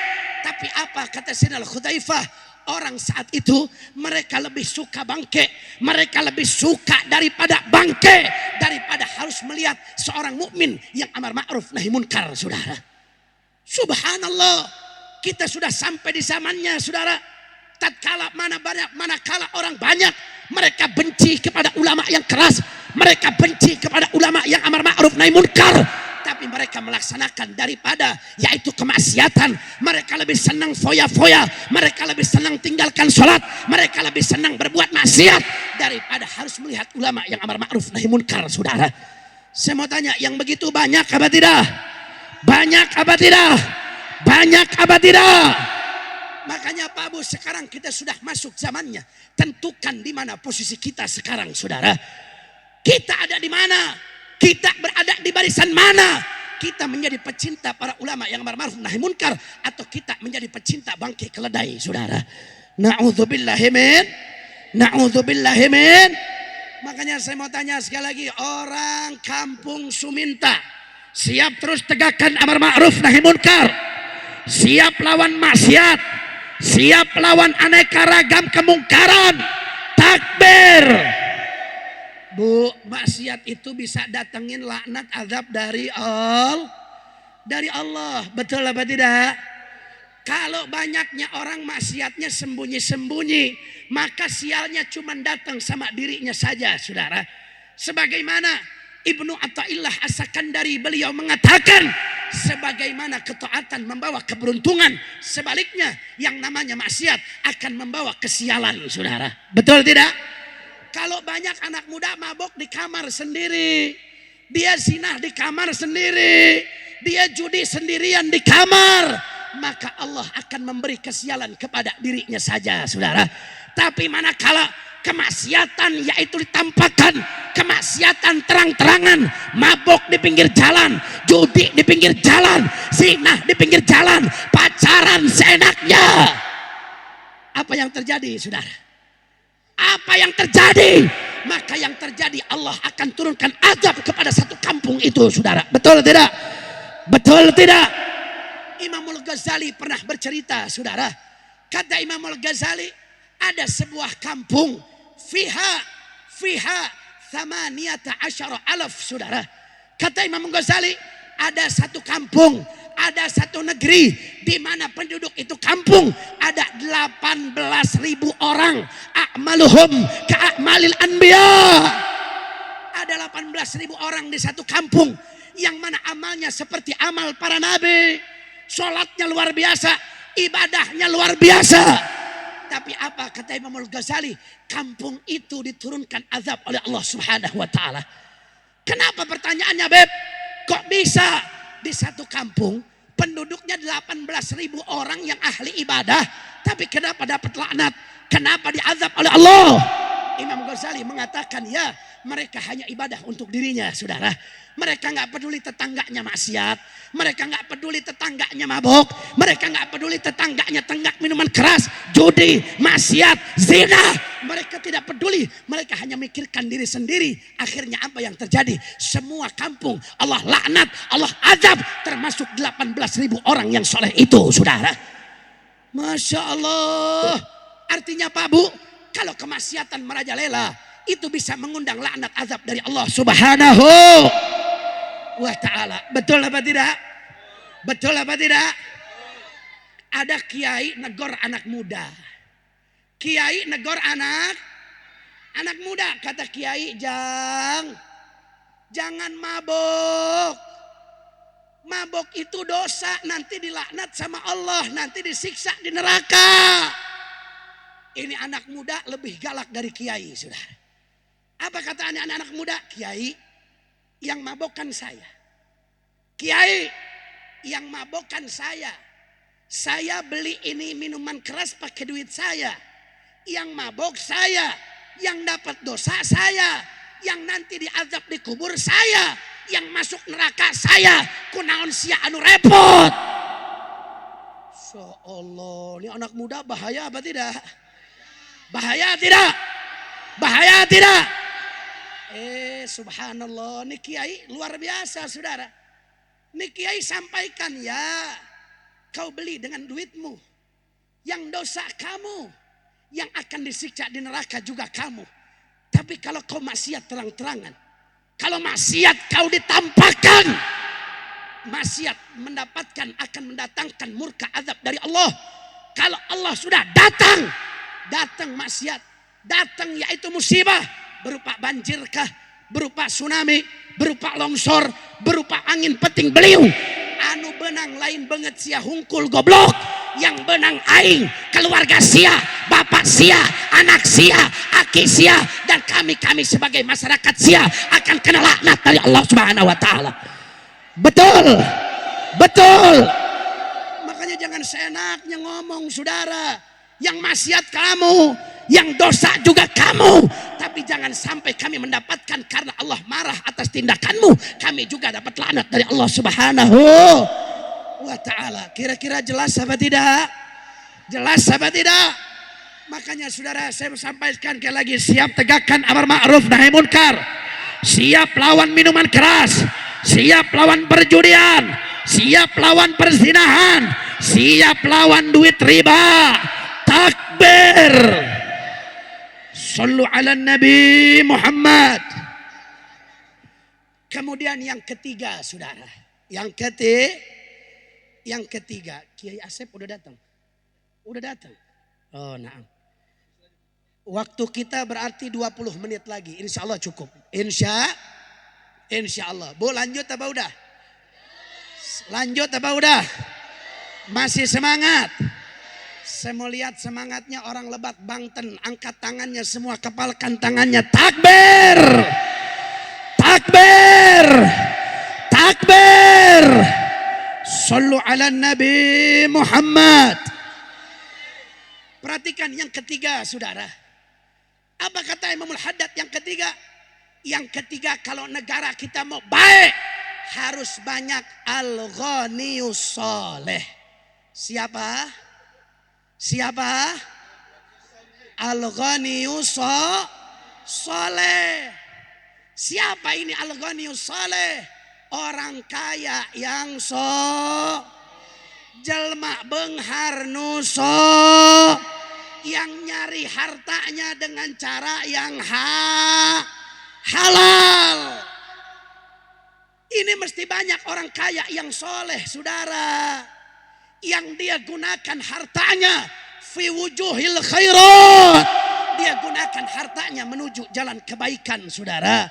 Tapi apa kata Sayyidina Al-Khudzaifah? Orang saat itu mereka lebih suka bangke, mereka lebih suka daripada bangke, daripada harus melihat seorang mukmin yang amar ma'ruf nahi munkar, saudara. Subhanallah, kita sudah sampai di zamannya, saudara. Tatkala manakala orang banyak mereka benci kepada ulama yang keras, Mereka benci kepada ulama yang amar ma'ruf nahi munkar, tapi mereka melaksanakan daripada yaitu kemaksiatan. Mereka lebih senang foya-foya, mereka lebih senang tinggalkan sholat, mereka lebih senang berbuat maksiat daripada harus melihat ulama yang amar ma'ruf nahi munkar. Saudara, saya mau tanya, yang begitu banyak apa tidak? Banyak apa tidak? Banyak apa tidak? Makanya Pak Bu, sekarang kita sudah masuk zamannya. Tentukan di mana posisi kita sekarang, saudara. Kita ada di mana? Kita berada di barisan mana? Kita menjadi pecinta para ulama yang amar ma'ruf nahi munkar, atau kita menjadi pecinta bangkai keledai, saudara? Na'udzubillahi min. Makanya saya mau tanya sekali lagi, orang kampung Suminta siap terus tegakkan amar ma'ruf nahi munkar, siap lawan maksiat, siap lawan aneka ragam kemungkaran. Takbir. Bu, maksiat itu bisa datengin laknat azab dari Allah. Betul apa tidak? Kalau banyaknya orang maksiatnya sembunyi-sembunyi, maka sialnya cuma datang sama dirinya saja, saudara. Sebagaimana Ibnu Athaillah As-Sakandari, beliau mengatakan, sebagaimana ketaatan membawa keberuntungan, sebaliknya yang namanya maksiat akan membawa kesialan, saudara. Betul tidak? Kalau banyak anak muda mabok di kamar sendiri, dia zina di kamar sendiri, dia judi sendirian di kamar, maka Allah akan memberi kesialan kepada dirinya saja, saudara. Tapi manakala kemaksiatan yaitu ditampakkan, kemaksiatan terang-terangan, mabok di pinggir jalan, judi di pinggir jalan, zina di pinggir jalan, pacaran seenaknya, apa yang terjadi, saudara? Apa yang terjadi? Maka yang terjadi, Allah akan turunkan azab kepada satu kampung itu, saudara. Betul tidak? Betul tidak? Imamul Ghazali pernah bercerita, saudara. Kata Imamul Ghazali, ada sebuah kampung, fiha thamaniyata asyara alaf, saudara. Kata Imam Ghazali, ada satu kampung, ada satu negeri di mana penduduk itu kampung ada 18.000 orang. A'maluhum ka'amalil anbiya. Ada 18.000 orang di satu kampung yang mana amalnya seperti amal para nabi. Sholatnya luar biasa, ibadahnya luar biasa. Tapi apa kata Imam Al-Ghazali? Kampung itu diturunkan azab oleh Allah Subhanahu wa taala. Kenapa pertanyaannya, Beb? Kok bisa di satu kampung penduduknya 18.000 orang yang ahli ibadah, tapi kenapa dapat laknat? Kenapa diazab oleh Allah? Imam Ghazali mengatakan, ya, mereka hanya ibadah untuk dirinya, saudara. Mereka nggak peduli tetangganya maksiat, mereka nggak peduli tetangganya mabok, mereka nggak peduli tetangganya tenggak minuman keras, judi, maksiat, zina. Mereka tidak peduli, mereka hanya mikirkan diri sendiri. Akhirnya apa yang terjadi? Semua kampung Allah laknat, Allah azab, termasuk 18.000 orang yang soleh itu, saudara. Masya Allah. Artinya Pak Bu, kalau kemaksiatan merajalela, itu bisa mengundang laknat azab dari Allah Subhanahu wa ta'ala. Betul apa tidak? Betul apa tidak? Ada kiai negor anak muda. Kiai negor anak muda. Kata kiai, jangan mabok. Mabok itu dosa, nanti dilaknat sama Allah, nanti disiksa di neraka. Ini anak muda lebih galak dari kiai, saudara. Apa kata anak-anak muda? Kiai, yang mabokkan saya. Kiai, yang mabokkan saya. Saya beli ini minuman keras pakai duit saya. Yang mabok saya. Yang dapat dosa saya. Yang nanti diazab di kubur saya. Yang masuk neraka saya. Kunaon sia anu repot. Insya Allah, ini anak muda bahaya apa tidak? Bahaya tidak? Bahaya tidak? Subhanallah, ini kiai luar biasa, saudara. Ini kiai sampaikan, ya, kau beli dengan duitmu. Yang dosa kamu, yang akan disiksa di neraka juga kamu. Tapi kalau kau maksiat terang-terangan, kalau maksiat kau ditampakkan, maksiat akan mendatangkan murka azab dari Allah. Kalau Allah sudah datang maksiat, datang yaitu musibah, berupa banjirkah, berupa tsunami, berupa longsor, berupa angin peting beliung. Anu benang lain banget sia hungkul goblok. Yang benang aing, keluarga sia, bapak sia, anak sia, aki sia, dan kami sebagai masyarakat sia akan kena laknat dari Allah Subhanahu wa taala. Betul. Betul. Makanya jangan seenaknya ngomong saudara. Yang maksiat kamu, yang dosa juga kamu. Tapi jangan sampai kami mendapatkan karena Allah marah atas tindakanmu, kami juga dapat laknat dari Allah Subhanahu wa ta'ala. Kira-kira jelas apa tidak? Jelas apa tidak? Makanya saudara, saya sampaikan sekali lagi, siap tegakkan amar ma'ruf nahi munkar, siap lawan minuman keras, siap lawan perjudian, siap lawan perzinahan, siap lawan duit riba. Takbir. Sallu ala Nabi Muhammad. Kemudian yang ketiga saudara, yang ketiga, Kiai Asep udah datang? Udah datang? Oh nah. Waktu kita berarti 20 menit lagi. Insya Allah cukup. Insya Allah. Bu lanjut apa udah? Lanjut apa udah? Masih semangat? Saya mau lihat semangatnya orang Lebak Banten. Angkat tangannya semua, kepalkan tangannya. Takbir! Takbir! Takbir! Sallu ala Nabi Muhammad. Perhatikan yang ketiga saudara. Apa kata Imamul Haddad yang ketiga? Yang ketiga, kalau negara kita mau baik, harus banyak al-ghaniyus soleh. Siapa? Siapa? Al-ghaniyus soleh. Siapa ini al-ghaniyus soleh? Orang kaya yang jelma benghar nuso, yang nyari hartanya dengan cara yang halal. Ini mesti banyak orang kaya yang soleh saudara, yang dia gunakan hartanya fi wujuhil khairat, dia gunakan hartanya menuju jalan kebaikan saudara.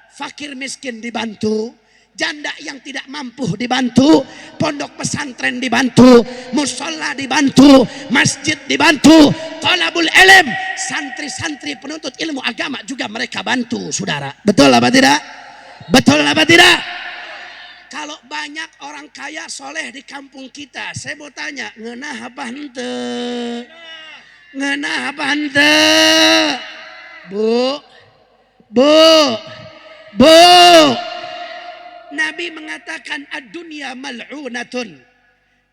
Fakir miskin dibantu, janda yang tidak mampu dibantu, pondok pesantren dibantu, musola dibantu, masjid dibantu, thalabul ilm, santri-santri penuntut ilmu agama juga mereka bantu saudara. Betul apa tidak? Betul apa tidak? Kalau banyak orang kaya soleh di kampung kita, saya mau tanya, ngeunah apa hente? Ngeunah apa hente? Bu. Nabi mengatakan ad-dunya mal'unatun.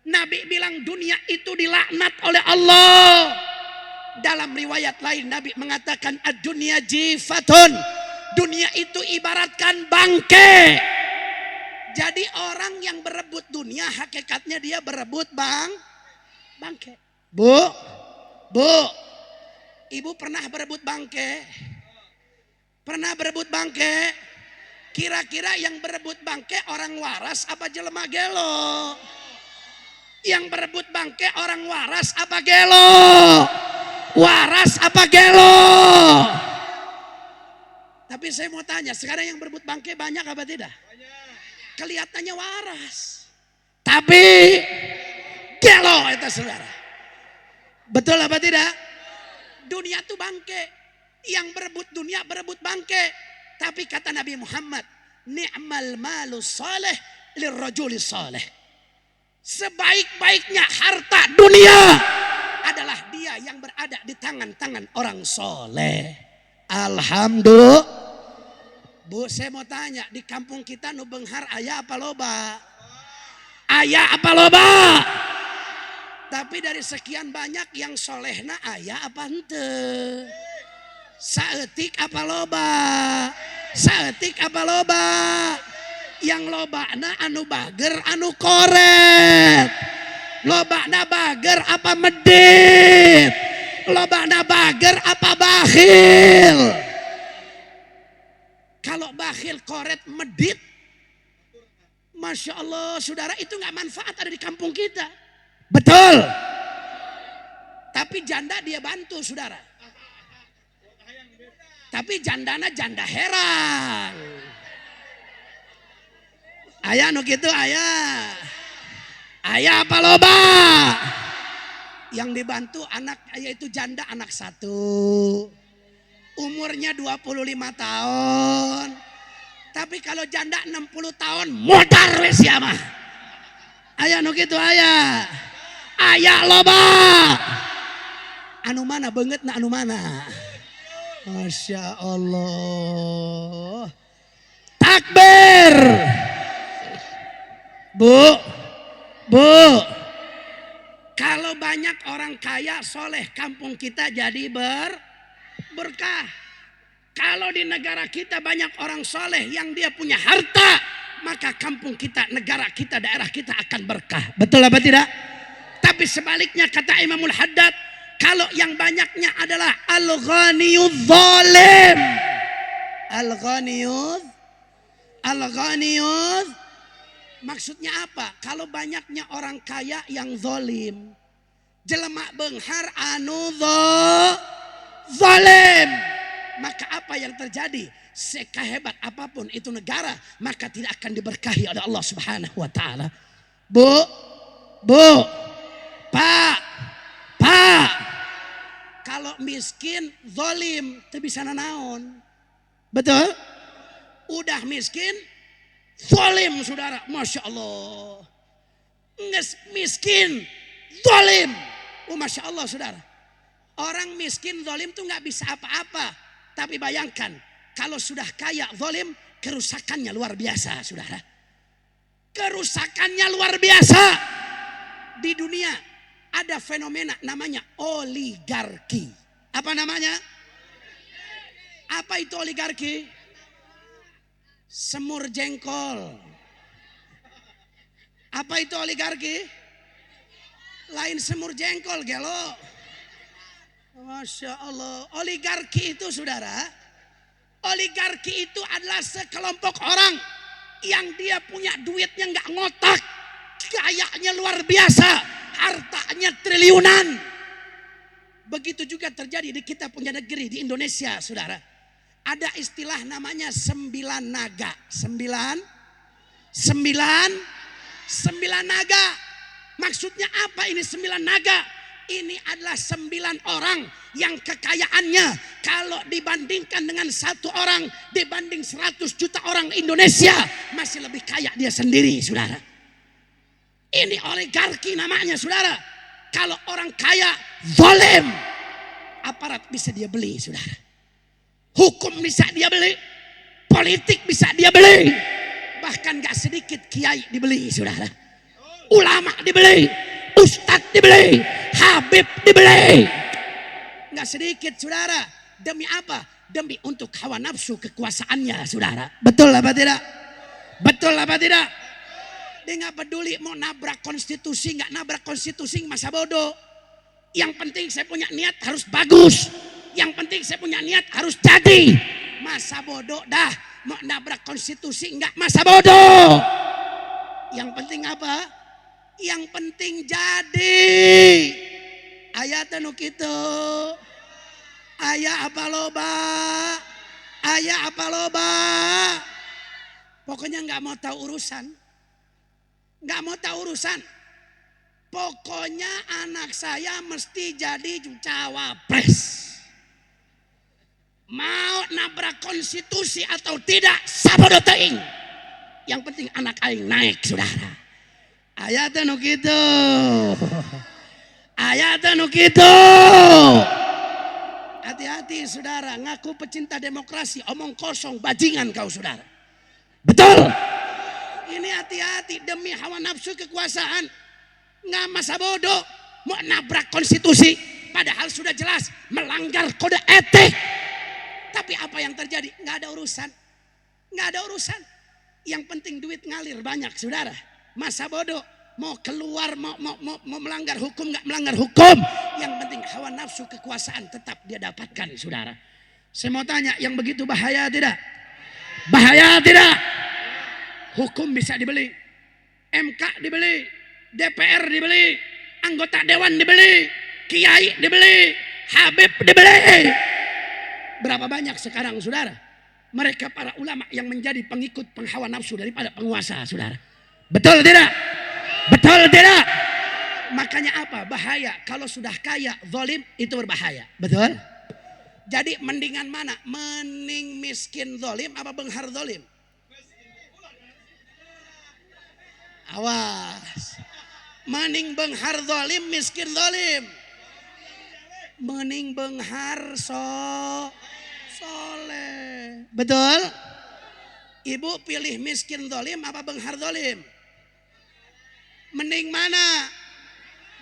Nabi bilang dunia itu dilaknat oleh Allah. Dalam riwayat lain Nabi mengatakan ad-dunya jifatun. Dunia itu ibaratkan bangke. Jadi orang yang berebut dunia hakikatnya dia berebut bangke. Bu. Ibu pernah berebut bangke? Pernah berebut bangke? Kira-kira yang berebut bangke orang waras apa jelema gelo? Yang berebut bangke orang waras apa gelo? Waras apa gelo? Tapi saya mau tanya, sekarang yang berebut bangke banyak apa tidak? Kelihatannya waras, tapi gelo itu saudara. Betul apa tidak? Dunia itu bangke. Yang berebut dunia berebut bangke. Tapi kata Nabi Muhammad, ni'mal malu saleh lirrajuli saleh. Sebaik-baiknya harta dunia adalah dia yang berada di tangan-tangan orang soleh. Alhamdulillah. Bu, saya mau tanya, di kampung kita nu beunghar aya apa loba? Aya apa loba? Tapi dari sekian banyak yang solehna aya apa henteu? Saeutik apa loba? Saeutik apa loba? Yang lobana anu bager anu koret. Lobana bager apa medit? Lobana bager apa bakhil? Kalau bakhil, koret, medit, Masya Allah saudara, itu gak manfaat ada di kampung kita. Betul. Tapi janda dia bantu saudara. Tapi jandana janda herang. Aya nu kitu aya. Aya apa loba? Yang dibantu anak yaitu janda anak satu. Umurnya 25 tahun. Tapi kalau janda 60 tahun modar we sia mah. Aya nu kitu aya. Aya loba. Anu mana beungeutna anu mana? Masya Allah. Takbir. Bu, kalau banyak orang kaya soleh kampung kita jadi berkah. Kalau di negara kita banyak orang soleh yang dia punya harta, maka kampung kita, negara kita, daerah kita akan berkah. Betul apa tidak? Tapi sebaliknya kata Imamul Haddad, kalau yang banyaknya adalah al-ghaniyudz zalim. Al-ghaniyudz maksudnya apa? Kalau banyaknya orang kaya yang zalim. Jelema beunghar anu zalim. Maka apa yang terjadi? Sekahebat apapun itu negara, maka tidak akan diberkahi oleh Allah Subhanahu wa taala. Bu, Pak. Kalau miskin zalim teu bisa nanaon. Betul? Udah miskin zalim saudara, Masya Allah. Nges miskin zalim. Masya Allah saudara. Orang miskin zalim tuh gak bisa apa-apa. Tapi bayangkan kalau sudah kaya zalim, kerusakannya luar biasa saudara. Kerusakannya luar biasa. Di dunia ada fenomena namanya oligarki. Apa namanya? Apa itu oligarki? Semur jengkol. Apa itu oligarki? Lain semur jengkol gelo. Masya Allah. Oligarki itu saudara, oligarki itu adalah sekelompok orang yang dia punya duitnya gak ngotak, kayaknya luar biasa, hartanya triliunan. Begitu juga terjadi di kita punya negeri di Indonesia saudara. Ada istilah namanya 9 naga. 9 naga. Maksudnya apa ini 9 naga? Ini adalah 9 orang yang kekayaannya kalau dibandingkan dengan 1 orang dibanding 100 juta orang Indonesia masih lebih kaya dia sendiri saudara. Ini oligarki namanya saudara. Kalau orang kaya zalim, aparat bisa dia beli saudara. Hukum bisa dia beli, politik bisa dia beli, bahkan gak sedikit kiai dibeli saudara, ulama dibeli, ustadz dibeli, habib dibeli, gak sedikit saudara. Demi apa? Demi untuk hawa nafsu kekuasaannya saudara. Betul apa tidak? Betul apa tidak? Dia gak peduli mau nabrak konstitusi, gak nabrak konstitusi, masa bodoh. Yang penting saya punya niat harus bagus. Yang penting saya punya niat harus jadi. Masa bodoh dah. Mau nabrak konstitusi enggak masa bodoh. Yang penting apa? Yang penting jadi. Ayat anu kitu. Aya apa loba? Aya apa loba? Pokoknya enggak mau tahu urusan. Enggak mau tahu urusan. Pokoknya anak saya mesti jadi cawapres. Mau nabrak konstitusi atau tidak, sabodo teuing. Yang penting anak aing naik saudara. Aya teh nu kitu. Aya teh nu kitu. Hati-hati saudara, ngaku pecinta demokrasi, omong kosong, bajingan kau saudara. Betul. Ini hati-hati demi hawa nafsu kekuasaan. Nggak masa bodoh mau nabrak konstitusi padahal sudah jelas melanggar kode etik. Tapi apa yang terjadi? Nggak ada urusan. Nggak ada urusan. Yang penting duit ngalir banyak saudara. Masa bodoh mau keluar mau melanggar hukum nggak melanggar hukum. Yang penting hawa nafsu kekuasaan tetap dia dapatkan saudara. Saya mau tanya, yang begitu bahaya tidak? Bahaya tidak? Hukum bisa dibeli, MK dibeli, DPR dibeli, anggota dewan dibeli, kiai dibeli, habib dibeli. Berapa banyak sekarang saudara? Mereka para ulama yang menjadi pengikut penghawa nafsu daripada penguasa, saudara. Betul tidak? Betul tidak? Makanya apa? Bahaya. Kalau sudah kaya, zalim itu berbahaya. Betul? Jadi mendingan mana? Mending miskin zalim apa benghar zalim? Awas. Mending benghar zalim, miskin zalim. Mending benghar soleh. Betul? Ibu pilih miskin zalim apa benghar zalim? Mending mana?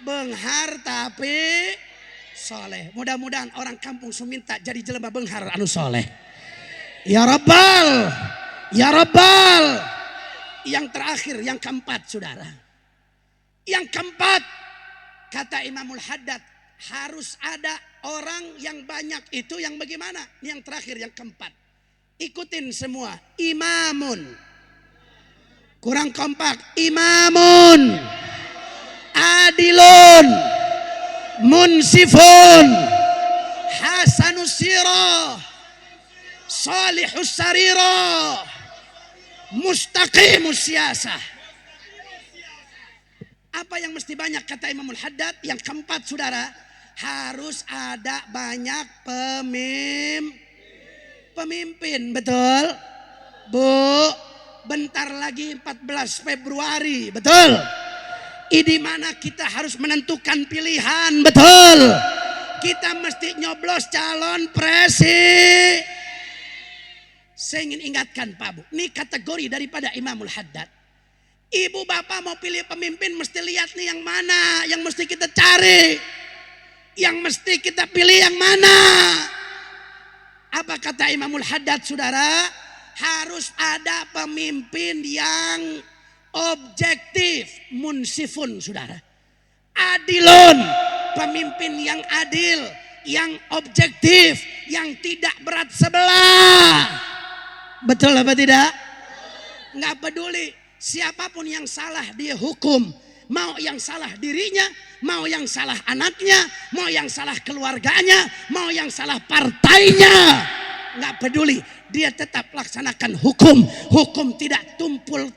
Benghar tapi soleh. Mudah-mudahan orang kampung Suminta jadi jelema benghar anu soleh. Ya Rabbal. Ya Rabbal. Yang terakhir, yang keempat, saudara. Yang keempat, kata Imamul Haddad, harus ada orang yang banyak itu yang bagaimana? Yang terakhir, yang keempat. Ikutin semua. Imamun. Kurang kompak. Imamun. Adilun. Munsifun. Hasanus sirah. Salihus sarirah. Mustaqimus siasah. Apa yang mesti banyak kata Imamul Haddad? Yang keempat, saudara, harus ada banyak pemimpin. Betul? Bu, bentar lagi 14 Februari. Betul? Di mana kita harus menentukan pilihan. Betul? Kita mesti nyoblos calon presiden. Saya ingin ingatkan Pak Bu, ini kategori daripada Imamul Haddad. Ibu bapak mau pilih pemimpin mesti lihat nih yang mana yang mesti kita cari. Yang mesti kita pilih yang mana. Apa kata Imamul Haddad, saudara? Harus ada pemimpin yang objektif. Munsifun, saudara. Adilun, pemimpin yang adil, yang objektif, yang tidak berat sebelah. Betul apa tidak? Nggak peduli. Siapapun yang salah dia hukum. Mau yang salah dirinya, mau yang salah anaknya, mau yang salah keluarganya, mau yang salah partainya. Nggak peduli, dia tetap laksanakan hukum. Hukum tidak tumpul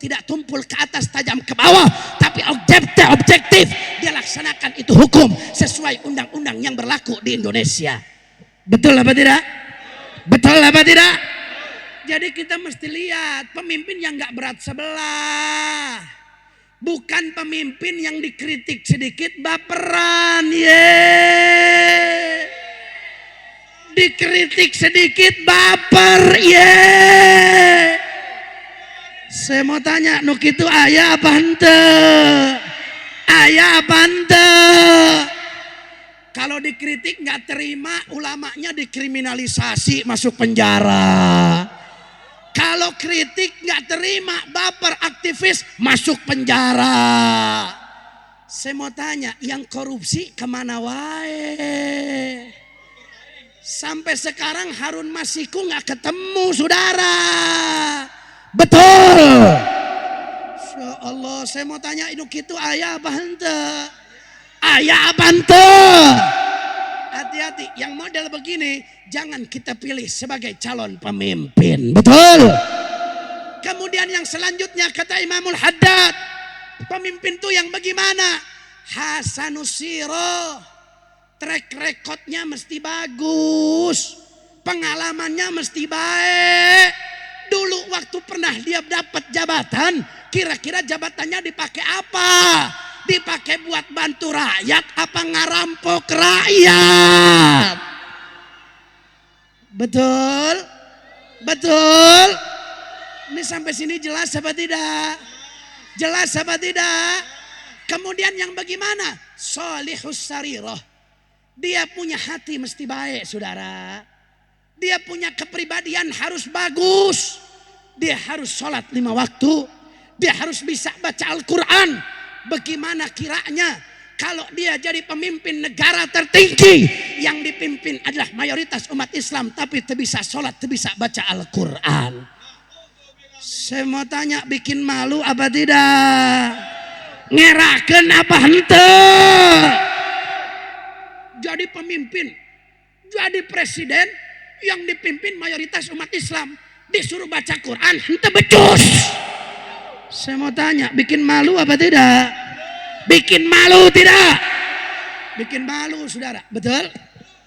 ke atas, tajam ke bawah, tapi objektif. Dia laksanakan itu hukum sesuai undang-undang yang berlaku di Indonesia. Betul apa tidak? Betul apa tidak? Jadi kita mesti lihat pemimpin yang nggak berat sebelah. Bukan pemimpin yang dikritik sedikit baperan, dikritik sedikit baper, Saya mau tanya, nuk itu ayah apa hente? Ayah apa hente? Kalau dikritik nggak terima, ulamanya dikriminalisasi, masuk penjara. Kalau kritik nggak terima, baper, aktivis, masuk penjara. Saya mau tanya, yang korupsi kemana wae? Sampai sekarang Harun Masiku nggak ketemu, saudara. Betul. Insya Allah, saya mau tanya, itu gitu ayah apa hente? Ayah apa hente? Hati-hati, yang model begini jangan kita pilih sebagai calon pemimpin. Betul? Kemudian yang selanjutnya kata Imamul Haddad, pemimpin itu yang bagaimana? Hasanus sirah. Track recordnya mesti bagus. Pengalamannya mesti baik. Dulu waktu pernah dia dapat jabatan, kira-kira jabatannya dipakai apa? Dipakai buat bantu rakyat apa ngarampok rakyat? Betul? Betul? Ini sampai sini jelas apa tidak? Jelas apa tidak? Kemudian yang bagaimana? Salihus sarirah. Dia punya hati mesti baik, saudara. Dia punya kepribadian harus bagus. Dia harus sholat 5 waktu. Dia harus bisa baca Al-Quran. Bagaimana kiranya kalau dia jadi pemimpin negara tertinggi yang dipimpin adalah mayoritas umat Islam, tapi tidak bisa sholat, tidak bisa baca Al-Quran. Saya mau tanya, bikin malu apa tidak? Ngeraken apa hente? Jadi pemimpin, jadi presiden yang dipimpin mayoritas umat Islam, disuruh baca Quran, ente becus. Saya mau tanya, bikin malu apa tidak? Bikin malu tidak? Bikin malu saudara, betul?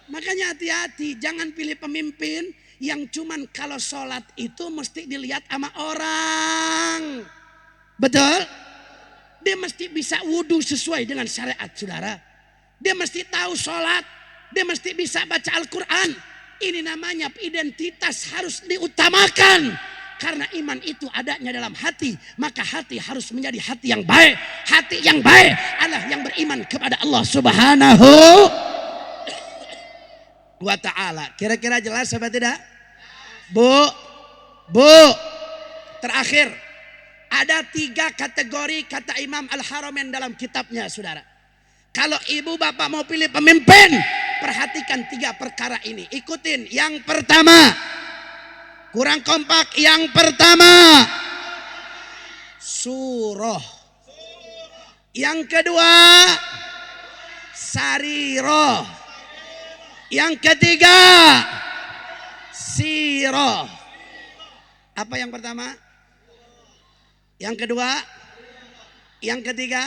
Makanya hati-hati, jangan pilih pemimpin yang cuman kalau sholat itu mesti dilihat sama orang. Betul? Dia mesti bisa wudhu sesuai dengan syariat saudara. Dia mesti tahu sholat, dia mesti bisa baca Al-Quran. Ini namanya identitas harus diutamakan. Karena iman itu adanya dalam hati, maka hati harus menjadi hati yang baik. Hati yang baik adalah yang beriman kepada Allah Subhanahu wa ta'ala. Kira-kira jelas apa tidak? Bu, terakhir ada 3 kategori kata Imam Al-Haramain dalam kitabnya saudara. Kalau ibu bapak mau pilih pemimpin, perhatikan 3 perkara ini. Ikutin. Yang pertama, kurang kompak. Yang pertama, surah. Yang kedua, sariroh. Yang ketiga, siroh. Apa yang pertama? Yang kedua? Yang ketiga?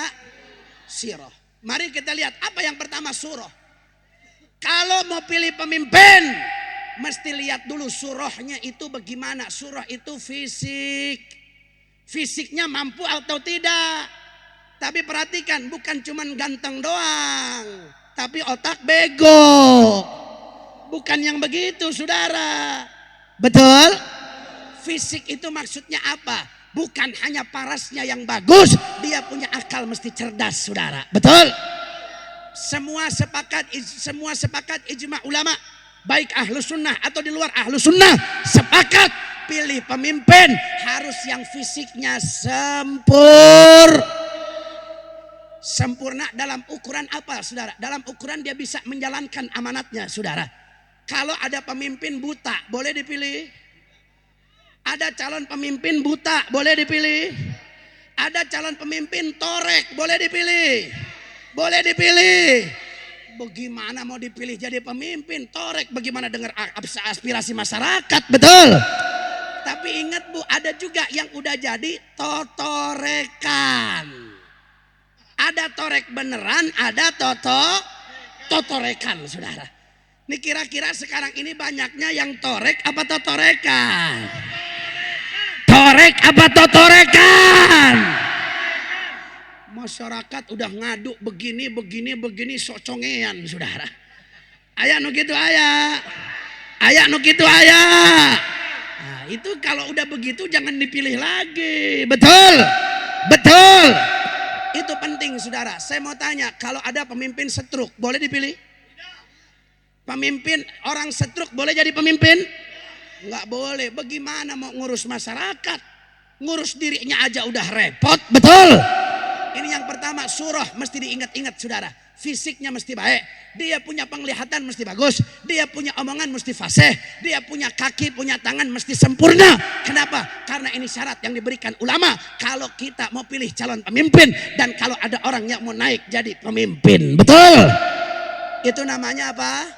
Siroh. Mari kita lihat apa yang pertama, surah. Kalau mau pilih pemimpin, mesti lihat dulu surahnya itu bagaimana. Surah itu fisik. Fisiknya mampu atau tidak. Tapi perhatikan, bukan cuman ganteng doang, tapi otak bego. Bukan yang begitu saudara. Betul? Fisik itu maksudnya apa? Bukan hanya parasnya yang bagus, dia punya akal mesti cerdas saudara. Betul? Semua sepakat ijma ulama, baik ahlu sunnah atau di luar ahlu sunnah, sepakat pilih pemimpin harus yang fisiknya sempurna dalam ukuran apa saudara? Dalam ukuran dia bisa menjalankan amanatnya saudara. Kalau ada pemimpin buta, boleh dipilih? Ada calon pemimpin buta, boleh dipilih? Ada calon pemimpin torek, boleh dipilih? Boleh dipilih. Bagaimana mau dipilih jadi pemimpin torek? Bagaimana dengar aspirasi masyarakat? Betul. Tapi ingat bu, ada juga yang udah jadi totorekan. Ada torek beneran, ada totorekan saudara. Ini kira-kira sekarang ini banyaknya yang torek apa totorekan? Torek apa totorekan? Masyarakat udah ngadu begini socongean saudara. Ayah nu gitu ayah. Ayah nu gitu ayah. Nah, itu kalau udah begitu jangan dipilih lagi. Betul? Betul. Itu penting saudara. Saya mau tanya, kalau ada pemimpin setruk boleh dipilih? Pemimpin orang setruk boleh jadi pemimpin? Enggak boleh. Bagaimana mau ngurus masyarakat? Ngurus dirinya aja udah repot. Betul? Ini yang pertama, surah mesti diingat-ingat saudara. Fisiknya mesti baik. Dia punya penglihatan mesti bagus. Dia punya omongan mesti fasih. Dia punya kaki, punya tangan mesti sempurna. Kenapa? Karena ini syarat yang diberikan ulama. Kalau kita mau pilih calon pemimpin. Dan kalau ada orang yang mau naik jadi pemimpin. Betul? Itu namanya apa?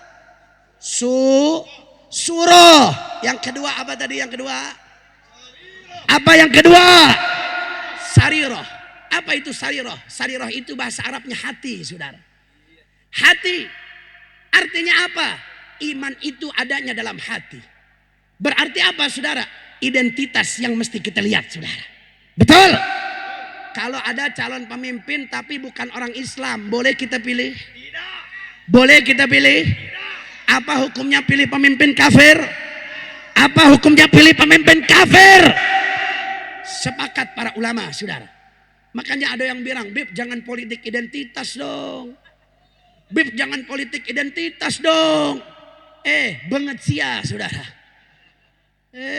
Surah. Yang kedua apa tadi yang kedua? Apa yang kedua? Sariroh. Apa itu sariroh? Sariroh itu bahasa Arabnya hati saudara. Hati artinya apa? Iman itu adanya dalam hati. Berarti apa saudara? Identitas yang mesti kita lihat saudara. Betul? Kalau ada calon pemimpin tapi bukan orang Islam, boleh kita pilih? Boleh kita pilih? Apa hukumnya pilih pemimpin kafir? Apa hukumnya pilih pemimpin kafir? Sepakat para ulama saudara. Makanya ada yang bilang, Bib jangan politik identitas dong. Bib jangan politik identitas dong. Banget sia saudara.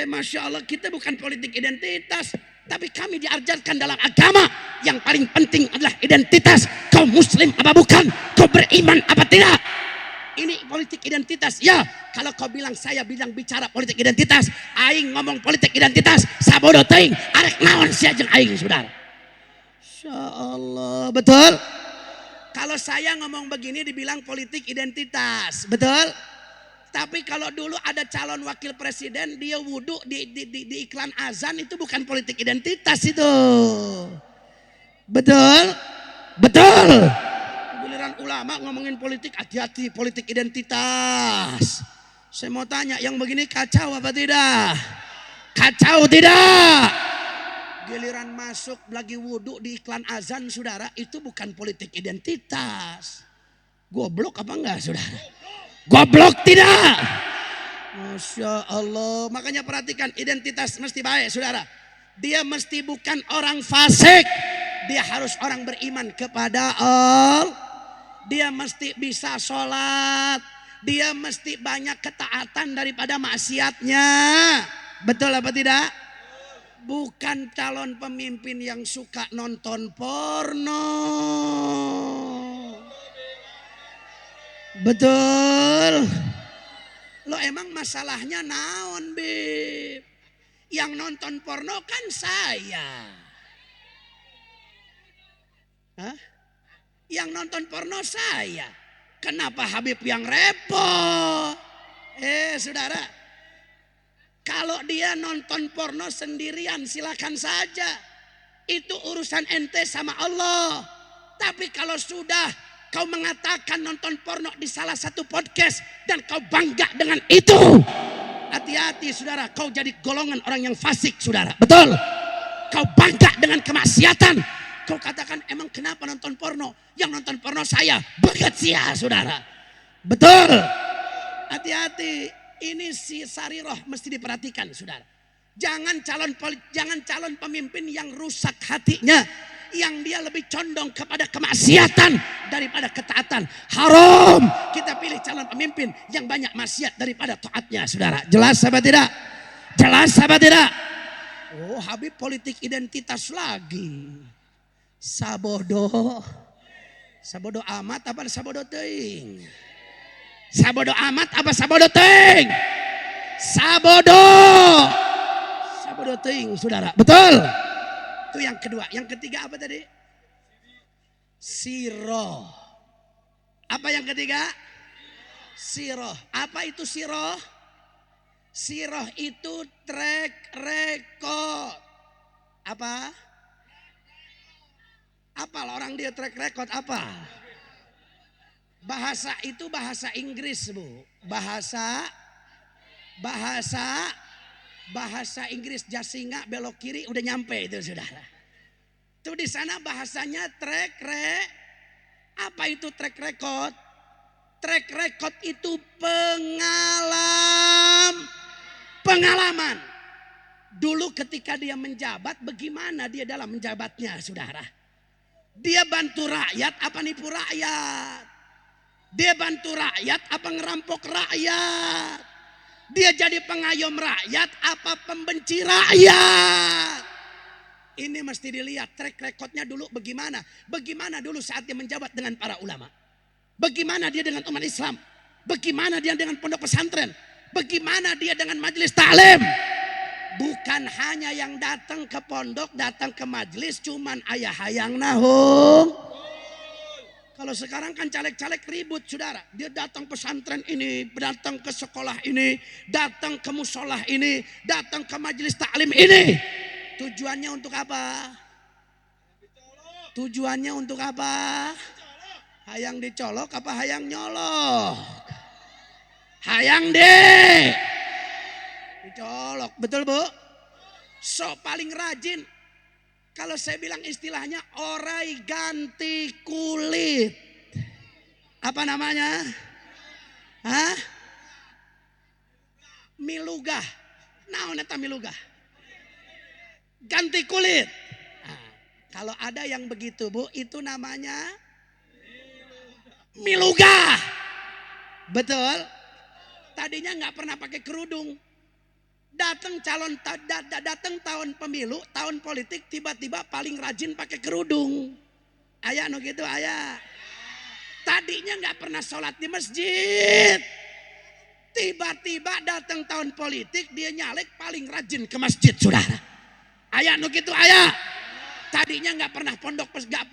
Masya Allah, kita bukan politik identitas. Tapi kami diajarkan dalam agama. Yang paling penting adalah identitas. Kau muslim apa bukan? Kau beriman apa tidak? Ini politik identitas. Ya, kalau kau bilang saya bicara politik identitas, aing ngomong politik identitas, sabodo teuing, arek naon sia jeung aing saudara. Insya Allah, betul? Kalau saya ngomong begini dibilang politik identitas, betul? Tapi kalau dulu ada calon wakil presiden dia wudhu di iklan azan, itu bukan politik identitas itu. Betul? Betul. Giliran ulama ngomongin politik, hati-hati politik identitas. Saya mau tanya, yang begini kacau apa tidak? Kacau tidak? Giliran masuk lagi wudhu di iklan azan, saudara, itu bukan politik identitas. Goblok apa enggak, saudara? Goblok tidak? Masya Allah. Makanya perhatikan, identitas mesti baik, saudara. Dia mesti bukan orang fasik. Dia harus orang beriman kepada Allah. Dia mesti bisa sholat. Dia mesti banyak ketaatan daripada maksiatnya. Betul apa tidak? Bukan calon pemimpin yang suka nonton porno. Betul. Lo emang masalahnya naon, Bib? Yang nonton porno kan saya. Hah? Yang nonton porno saya. Kenapa Habib yang repot? Saudara, kalau dia nonton porno sendirian silakan saja. Itu urusan ente sama Allah. Tapi kalau sudah kau mengatakan nonton porno di salah satu podcast dan kau bangga dengan itu, hati-hati saudara, kau jadi golongan orang yang fasik, saudara. Betul? Kau bangga dengan kemaksiatan. Kau katakan, emang kenapa nonton porno? Yang nonton porno saya, banget sih ya, saudara. Betul? Hati-hati. Ini si sariroh mesti diperhatikan, saudara. Jangan calon pemimpin yang rusak hatinya, yang dia lebih condong kepada kemaksiatan daripada ketaatan. Haram kita pilih calon pemimpin yang banyak maksiat daripada taatnya, saudara. Jelas apa tidak? Jelas apa tidak? Oh, Habib politik identitas lagi. Sabodo amat apa sabodo teuing? Sabodo amat apa sabodo teuing? Sabodo teuing, saudara. Betul? Itu yang kedua. Yang ketiga apa tadi? Siroh. Apa yang ketiga? Siroh. Apa itu siroh? Siroh itu track record. Apa? Apa orang dia track record apa? Bahasa itu bahasa Inggris, Bu. Bahasa Inggris, Jasinga belok kiri udah nyampe itu, saudara. Itu di sana bahasanya apa itu track record? Track record itu pengalaman. Dulu ketika dia menjabat, bagaimana dia dalam menjabatnya, saudara? Dia bantu rakyat apa nipu rakyat? Dia bantu rakyat apa ngerampok rakyat? Dia jadi pengayom rakyat apa pembenci rakyat? Ini mesti dilihat track recordnya dulu bagaimana. Bagaimana dulu saat dia menjabat dengan para ulama. Bagaimana dia dengan umat Islam. Bagaimana dia dengan pondok pesantren. Bagaimana dia dengan majelis taklim. Bukan hanya yang datang ke pondok, datang ke majelis cuman ayah hayang nahung. Kalau sekarang kan caleg-caleg ribut, saudara. Dia datang pesantren ini, datang ke sekolah ini, datang ke musolah ini, datang ke majelis taklim ini. Tujuannya untuk apa? Tujuannya untuk apa? Hayang dicolok apa hayang nyolok? Hayang dicolok, betul Bu? So paling rajin, kalau saya bilang istilahnya orai ganti kulit. Apa namanya? Hah? Milugah. Naon eta milugah? Ganti kulit. Nah, kalau ada yang begitu, Bu, itu namanya milugah. Betul? Tadinya nggak pernah pakai kerudung. Datang tahun pemilu, tahun politik, tiba-tiba paling rajin pakai kerudung. Ayah no gitu, ayah. Tadinya nggak pernah sholat di masjid. Tiba-tiba datang tahun politik, dia nyalek paling rajin ke masjid, saudara. Ayah no gitu, ayah. Tadinya nggak pernah pondok, nggak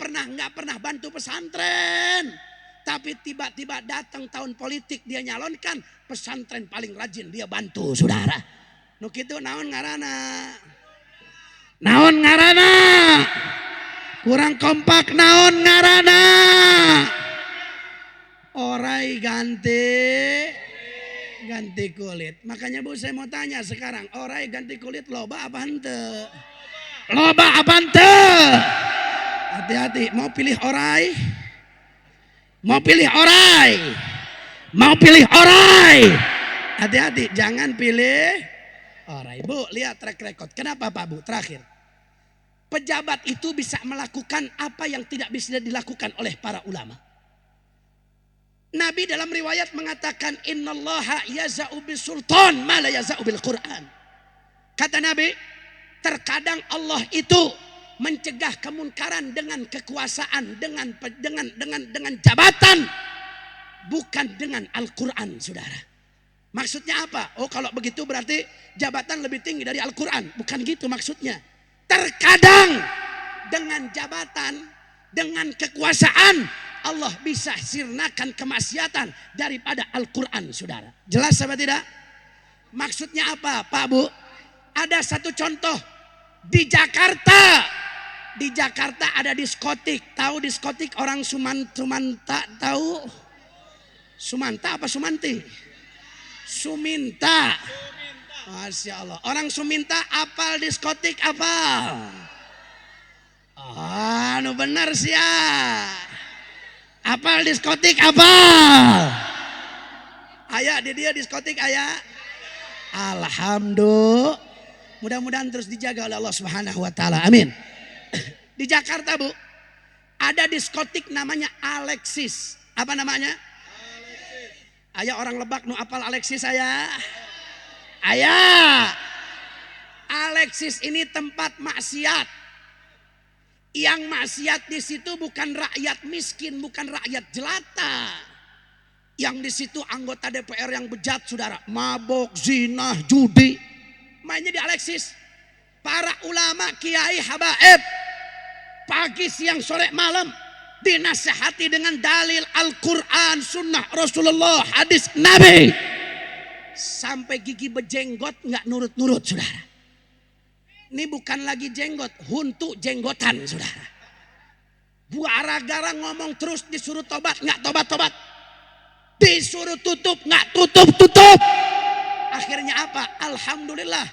pernah bantu pesantren. Tapi tiba-tiba datang tahun politik dia nyalonkan, pesantren paling rajin dia bantu saudara. Nu kitu naon ngaranna? Naon ngaranna? Kurang kompak naon ngaranna? Orai ganti kulit. Makanya Bu saya mau tanya sekarang, orai ganti kulit loba apa henteu? Loba apa henteu? Hati-hati, mau pilih orai? Mau pilih orai? Mau pilih orai? Hati-hati, jangan pilih orai. Bu, lihat track record. Kenapa Pak Bu? Terakhir. Pejabat itu bisa melakukan apa yang tidak bisa dilakukan oleh para ulama. Nabi dalam riwayat mengatakan innallaha yaza'u bisultan ma la yaza'u bil Quran. Kata Nabi, terkadang Allah itu mencegah kemunkaran dengan kekuasaan, dengan jabatan, bukan dengan Al-Quran, saudara. Maksudnya apa? Oh, kalau begitu berarti jabatan lebih tinggi dari Al-Quran. Bukan gitu maksudnya. Terkadang dengan jabatan, dengan kekuasaan, Allah bisa sirnakan kemaksiatan daripada Al-Quran, saudara. Jelas apa tidak? Maksudnya apa, Pak Bu? Ada satu contoh di Jakarta. Di Jakarta ada diskotik. Tahu diskotik orang Sumanta tahu? Sumanta apa Sumanti? Suminta. Masya Allah. Orang Suminta apal diskotik apal? Ah, nu benar sih ya. Apal diskotik apal? Aya di dia diskotik aya. Alhamdulillah. Mudah-mudahan terus dijaga oleh Allah Subhanahu wa taala. Amin. Di Jakarta Bu, ada diskotik namanya Alexis. Apa namanya? Alexis. Aya orang Lebak nu apal Alexis saya. Aya. Alexis ini tempat maksiat. Yang maksiat di situ bukan rakyat miskin, bukan rakyat jelata. Yang di situ anggota DPR yang bejat, saudara, mabok, zina, judi. Mainnya di Alexis. Para ulama, kiai, habaib, pagi, siang, sore, malam dinasehati dengan dalil Al-Quran, Sunnah Rasulullah, hadis Nabi. Sampai gigi bejenggot nggak nurut-nurut, saudara. Ini bukan lagi jenggot, huntu jenggotan, saudara. Gara-gara ngomong terus disuruh tobat nggak tobat-tobat, disuruh tutup nggak tutup-tutup. Akhirnya apa? Alhamdulillah,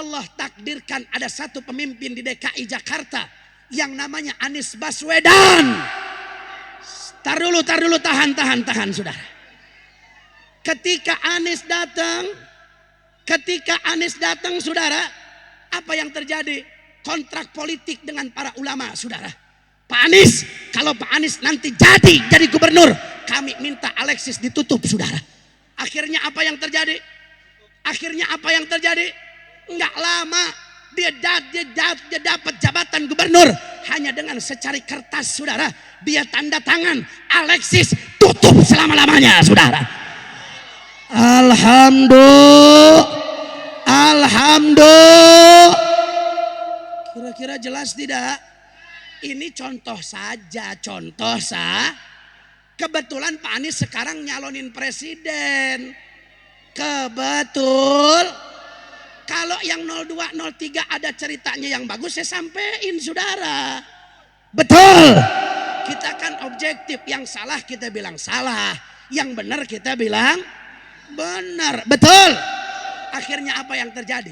Allah takdirkan ada satu pemimpin di DKI Jakarta yang namanya Anies Baswedan. Tar dulu, tahan saudara. Ketika Anies datang saudara, apa yang terjadi? Kontrak politik dengan para ulama, saudara. Pak Anies, kalau Pak Anies nanti jadi gubernur, kami minta Alexis ditutup, saudara. Akhirnya apa yang terjadi? Enggak lama dia dapat jabatan gubernur hanya dengan secari kertas, saudara. Dia tanda tangan, Alexis tutup selama-lamanya, saudara. Alhamdulillah. Kira-kira jelas tidak? Ini contoh saja. Kebetulan Pak Anies sekarang nyalonin presiden. Kebetul. Kalau yang 02, 03 ada ceritanya yang bagus, saya sampein, saudara. Betul. Kita kan objektif. Yang salah kita bilang salah, yang benar kita bilang benar. Betul. Akhirnya apa yang terjadi?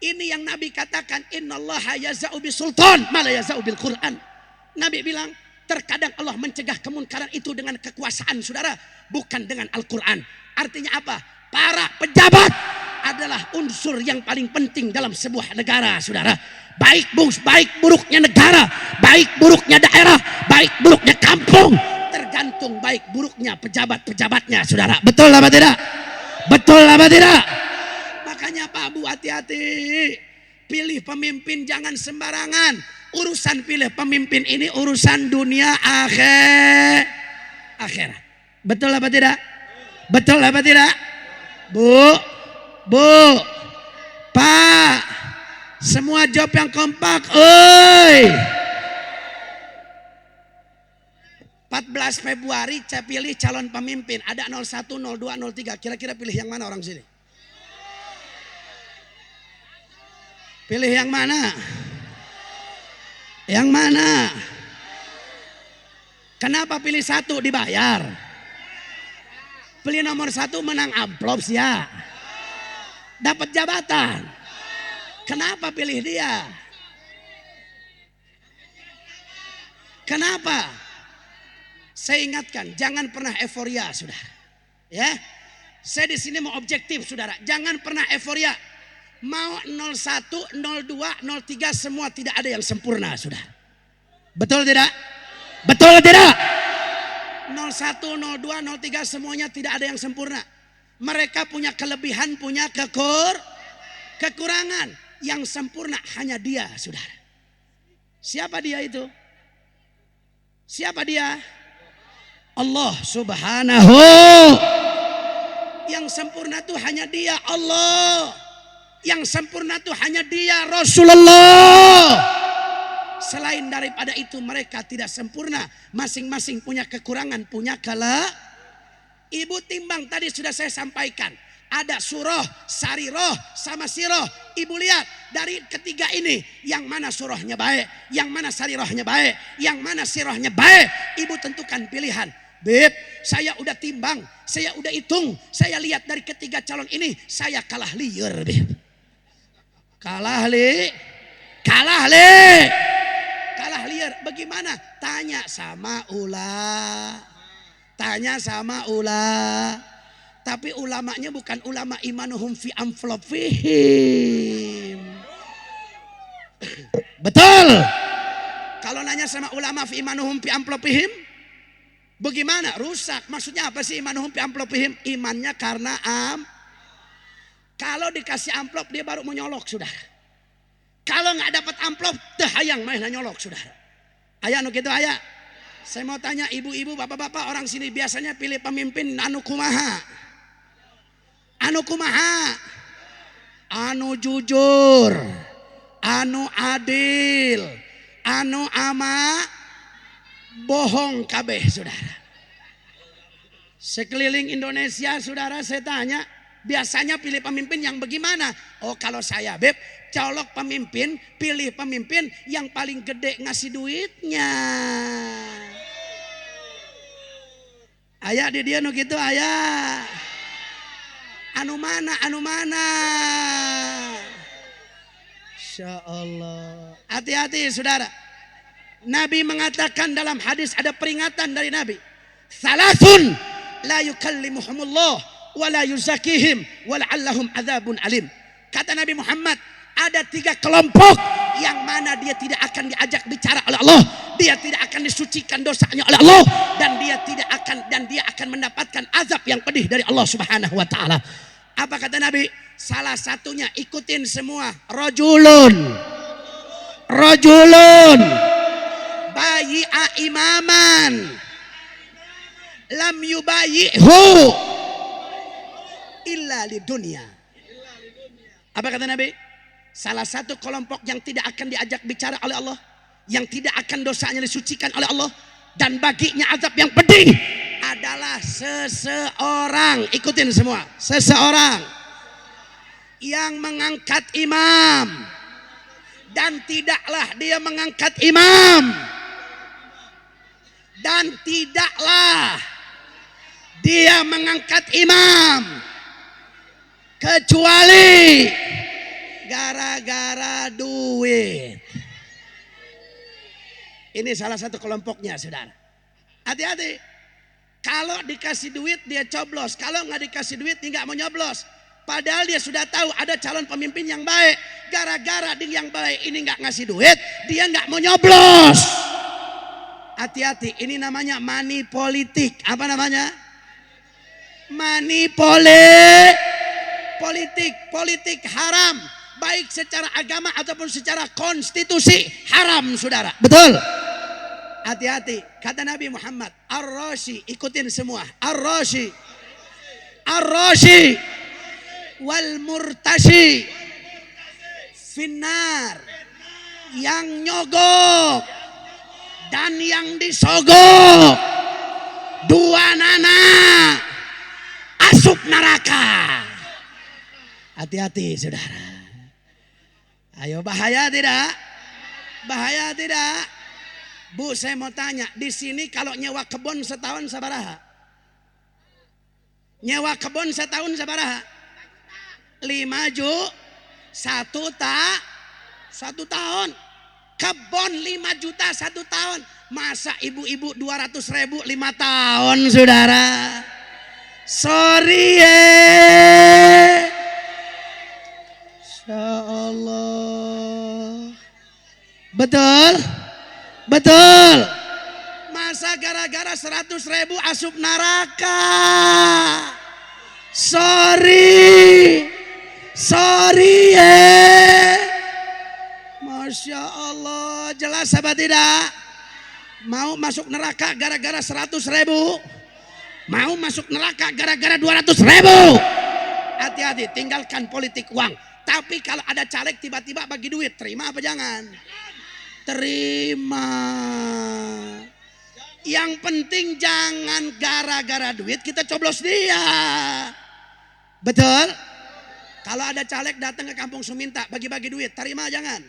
Ini yang Nabi katakan, innallaha yaza'u bisultan ma la yaza'u bil Quran. Nabi bilang, terkadang Allah mencegah kemunkaran itu dengan kekuasaan, saudara, bukan dengan Al-Quran. Artinya apa? Para pejabat adalah unsur yang paling penting dalam sebuah negara, saudara. Baik buruknya negara, baik buruknya daerah, baik buruknya kampung, tergantung baik buruknya pejabat-pejabatnya, saudara. Betul apa tidak? Betul apa tidak? Makanya Pak Bu, hati-hati. Pilih pemimpin jangan sembarangan. Urusan pilih pemimpin ini urusan dunia akhirat. Betul apa tidak? Betul apa tidak? Bu, Pak, semua jawab yang kompak. Oi, 4 14 Februari saya pilih calon pemimpin. Ada 01, 02, 03. Kira-kira pilih yang mana orang sini? Pilih yang mana? Yang mana? Kenapa pilih 1 dibayar? Pilih nomor 1 menang amplop ya. Dapat jabatan. Kenapa pilih dia? Kenapa? Saya ingatkan, jangan pernah euforia, saudara. Ya, saya di sini mau objektif, saudara. Jangan pernah euforia. Mau 01, 02, 03 semua tidak ada yang sempurna, saudara. Betul tidak? Betul tidak? 01, 02, 03 semuanya tidak ada yang sempurna. Mereka punya kelebihan, punya kekurangan. Yang sempurna hanya dia, saudara. Siapa dia itu? Siapa dia? Allah Subhanahu. Yang sempurna itu hanya dia, Allah. Yang sempurna itu hanya dia, Rasulullah. Selain daripada itu mereka tidak sempurna. Masing-masing punya kekurangan, punya Ibu timbang tadi sudah saya sampaikan. Ada surah, sariroh, sama siroh. Ibu lihat dari ketiga ini. Yang mana surahnya baik. Yang mana sarirohnya baik. Yang mana sirohnya baik. Ibu tentukan pilihan. Beb, saya udah timbang. Saya udah hitung. Saya lihat dari ketiga calon ini. Saya kalah liar, Beb. Kalah liar. Bagaimana? Tanya sama Tapi ulamanya bukan ulama imanuhum fi amflopihim. Betul. Kalau nanya sama ulama fi imanuhum fi amflopihim, bagaimana? Rusak. Maksudnya apa sih imanuhum fi amflopihim? Imannya karena Kalau dikasih amplop dia baru mau nyolok, saudara. Kalau nggak dapat amplop, hayang main nyolok, saudara. Ayah nu gitu ayah. Saya mau tanya ibu-ibu, bapak-bapak, orang sini biasanya pilih pemimpin anu kumaha? Anu jujur, anu adil, anu bohong kabeh, saudara. Sekeliling Indonesia, saudara, saya tanya, biasanya pilih pemimpin yang bagaimana? Oh, kalau saya, Beb, colok pemimpin, pilih pemimpin yang paling gede ngasih duitnya. Ayah di dia nu gitu, ayah. Anu mana? Insya Allah. Hati-hati, saudara. Nabi mengatakan dalam hadis, ada peringatan dari Nabi. Salasun la yukallimuhumullah wa la yuzakihim wa la'allahum adzabun alim. Kata Nabi Muhammad, ada 3 kelompok yang mana dia tidak akan diajak bicara oleh Allah, dia tidak akan disucikan dosanya oleh Allah, dan dia akan mendapatkan azab yang pedih dari Allah Subhanahu wa taala. Apa kata Nabi? Salah satunya, ikutin semua, rajulun bayi'a imaman lam yubayi'hu illa lidunya. Apa kata Nabi? Salah satu kelompok yang tidak akan diajak bicara oleh Allah, yang tidak akan dosanya disucikan oleh Allah, dan baginya azab yang pedih adalah seseorang. Ikutin semua. Seseorang yang mengangkat imam, dan tidaklah dia mengangkat imam, dan tidaklah dia mengangkat imam kecuali gara-gara duit. Ini salah satu kelompoknya, saudara. Hati-hati. Kalau dikasih duit dia coblos. Kalau nggak dikasih duit dia nggak mau nyoblos. Padahal dia sudah tahu ada calon pemimpin yang baik. Gara-gara dia yang baik ini nggak ngasih duit, dia nggak mau nyoblos. Hati-hati. Ini namanya money politik. Apa namanya? Money politik. Politik haram. Baik secara agama ataupun secara konstitusi haram, saudara. Betul. Hati-hati. Kata Nabi Muhammad, ar-rashi, ikutin semua, ar-rashi wal murtashi finnar, yang nyogok dan yang disogok dua nana asup neraka. Hati-hati saudara. Ayo, bahaya tidak? Bahaya tidak? Bu, saya mau tanya, di sini kalau nyewa kebun setahun sabaraha? Nyewa kebun setahun sabaraha? 5 juta satu tahun. Kebun 5 juta 1 tahun. Masa ibu-ibu 200.000 5 tahun saudara? Sorry Insya Allah. Betul? Betul. Masa gara-gara 100.000 asup neraka? Sorry Masya Allah. Jelas apa tidak? Mau masuk neraka gara-gara 100.000? Mau masuk neraka gara-gara 200.000? Hati-hati, tinggalkan politik uang. Tapi kalau ada caleg tiba-tiba bagi duit, terima apa jangan? Terima. Yang penting jangan gara-gara duit kita coblos dia. Betul? Kalau ada caleg datang ke Kampung Suminta bagi-bagi duit, terima jangan?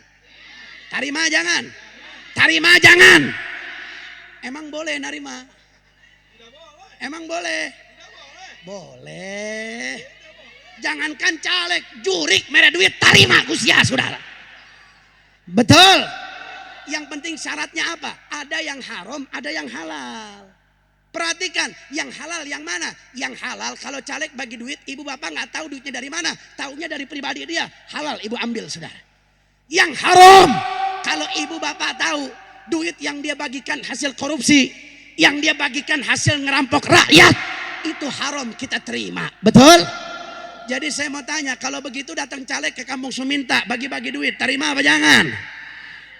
Terima jangan? Terima jangan? Emang boleh narima? Emang boleh? Boleh. Jangankan caleg, jurik merah duit terima usia saudara. Betul. Yang penting syaratnya apa? Ada yang haram, ada yang halal. Perhatikan, yang halal yang mana? Yang halal kalau caleg bagi duit, ibu bapak nggak tahu duitnya dari mana, taunya dari pribadi dia, halal ibu ambil saudara. Yang haram, kalau ibu bapak tahu duit yang dia bagikan hasil korupsi, yang dia bagikan hasil ngerampok rakyat, itu haram kita terima. Betul? Jadi saya mau tanya, kalau begitu datang caleg ke Kampung Suminta bagi-bagi duit, terima apa jangan?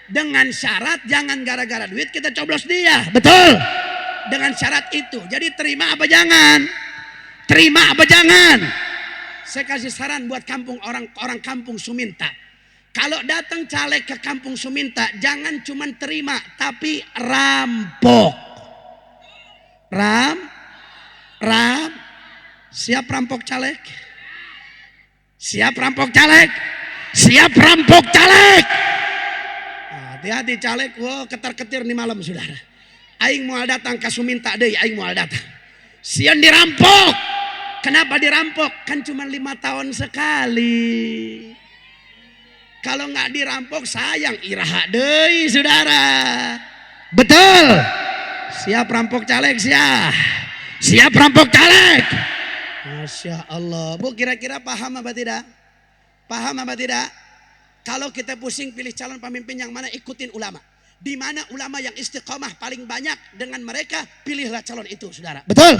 Dengan syarat jangan gara-gara duit kita coblos dia. Betul? Dengan syarat itu. Jadi terima apa jangan? Terima apa jangan? Saya kasih saran buat orang kampung Suminta. Kalau datang caleg ke Kampung Suminta, jangan cuma terima, tapi rampok. Siap rampok caleg? Siap rampok caleg? Siap rampok caleg? Hati-hati caleg, wow, ketar-ketir nih malam saudara. Aing mau datang ke Suminta deh, aing mau datang. Sian dirampok. Kenapa dirampok? Kan cuma 5 tahun sekali. Kalau nggak dirampok sayang iraha deh saudara. Betul. Siap rampok caleg siap. Siap rampok caleg. Masya Allah. Bu, kira-kira paham apa tidak? Paham apa tidak? Kalau kita pusing pilih calon pemimpin yang mana, ikutin ulama. Di mana ulama yang istiqomah paling banyak, dengan mereka pilihlah calon itu saudara. Betul?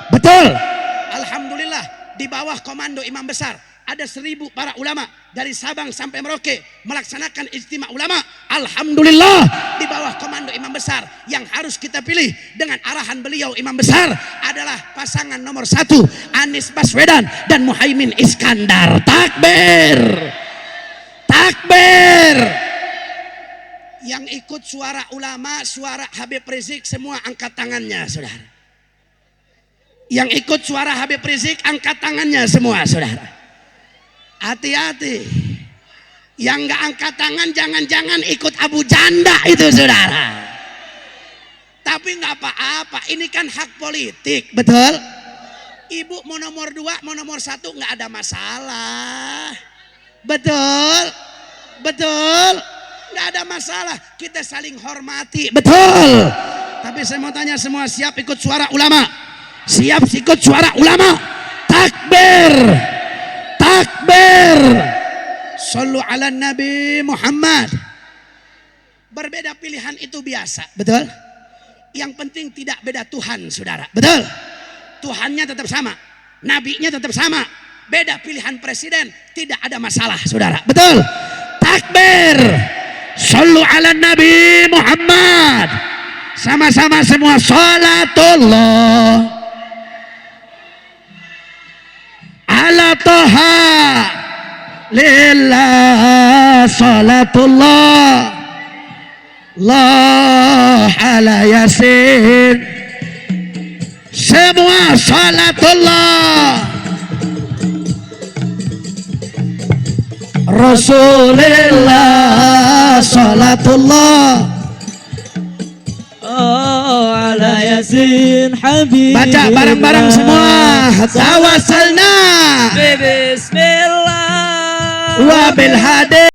Betul. Alhamdulillah di bawah komando imam besar ada 1.000 para ulama dari Sabang sampai Merauke melaksanakan ijtima ulama. Alhamdulillah di bawah komando imam besar. Yang harus kita pilih dengan arahan beliau imam besar adalah pasangan nomor 1 Anies Baswedan dan Muhaimin Iskandar. Takbir. Takbir. Yang ikut suara ulama, suara Habib Rizik, semua angkat tangannya saudara. Yang ikut suara Habib Rizik angkat tangannya semua saudara. Hati-hati. Yang gak angkat tangan jangan-jangan ikut Abu Janda itu saudara. Tapi gak apa-apa, ini kan hak politik. Betul? Ibu mau nomor 2, mau nomor 1 gak ada masalah. Betul? Betul? Gak ada masalah, kita saling hormati. Betul? Tapi saya mau tanya semua, siap ikut suara ulama? Siap ikut suara ulama? Takbir. Takbir. Sallu ala Nabi Muhammad. Berbeda pilihan itu biasa. Betul? Yang penting tidak beda Tuhan saudara. Betul? Tuhannya tetap sama, nabinya tetap sama. Beda pilihan presiden, tidak ada masalah saudara. Betul? Takbir. Sallu ala Nabi Muhammad. Sama-sama semua salatullah ala Toha lillah salatullah Allah ala Yasin Semua salatullah Rasulillah salatullah ala Yasin Habib. Baca bareng-bareng semua. Tawassalna Bismillah wa bil hadi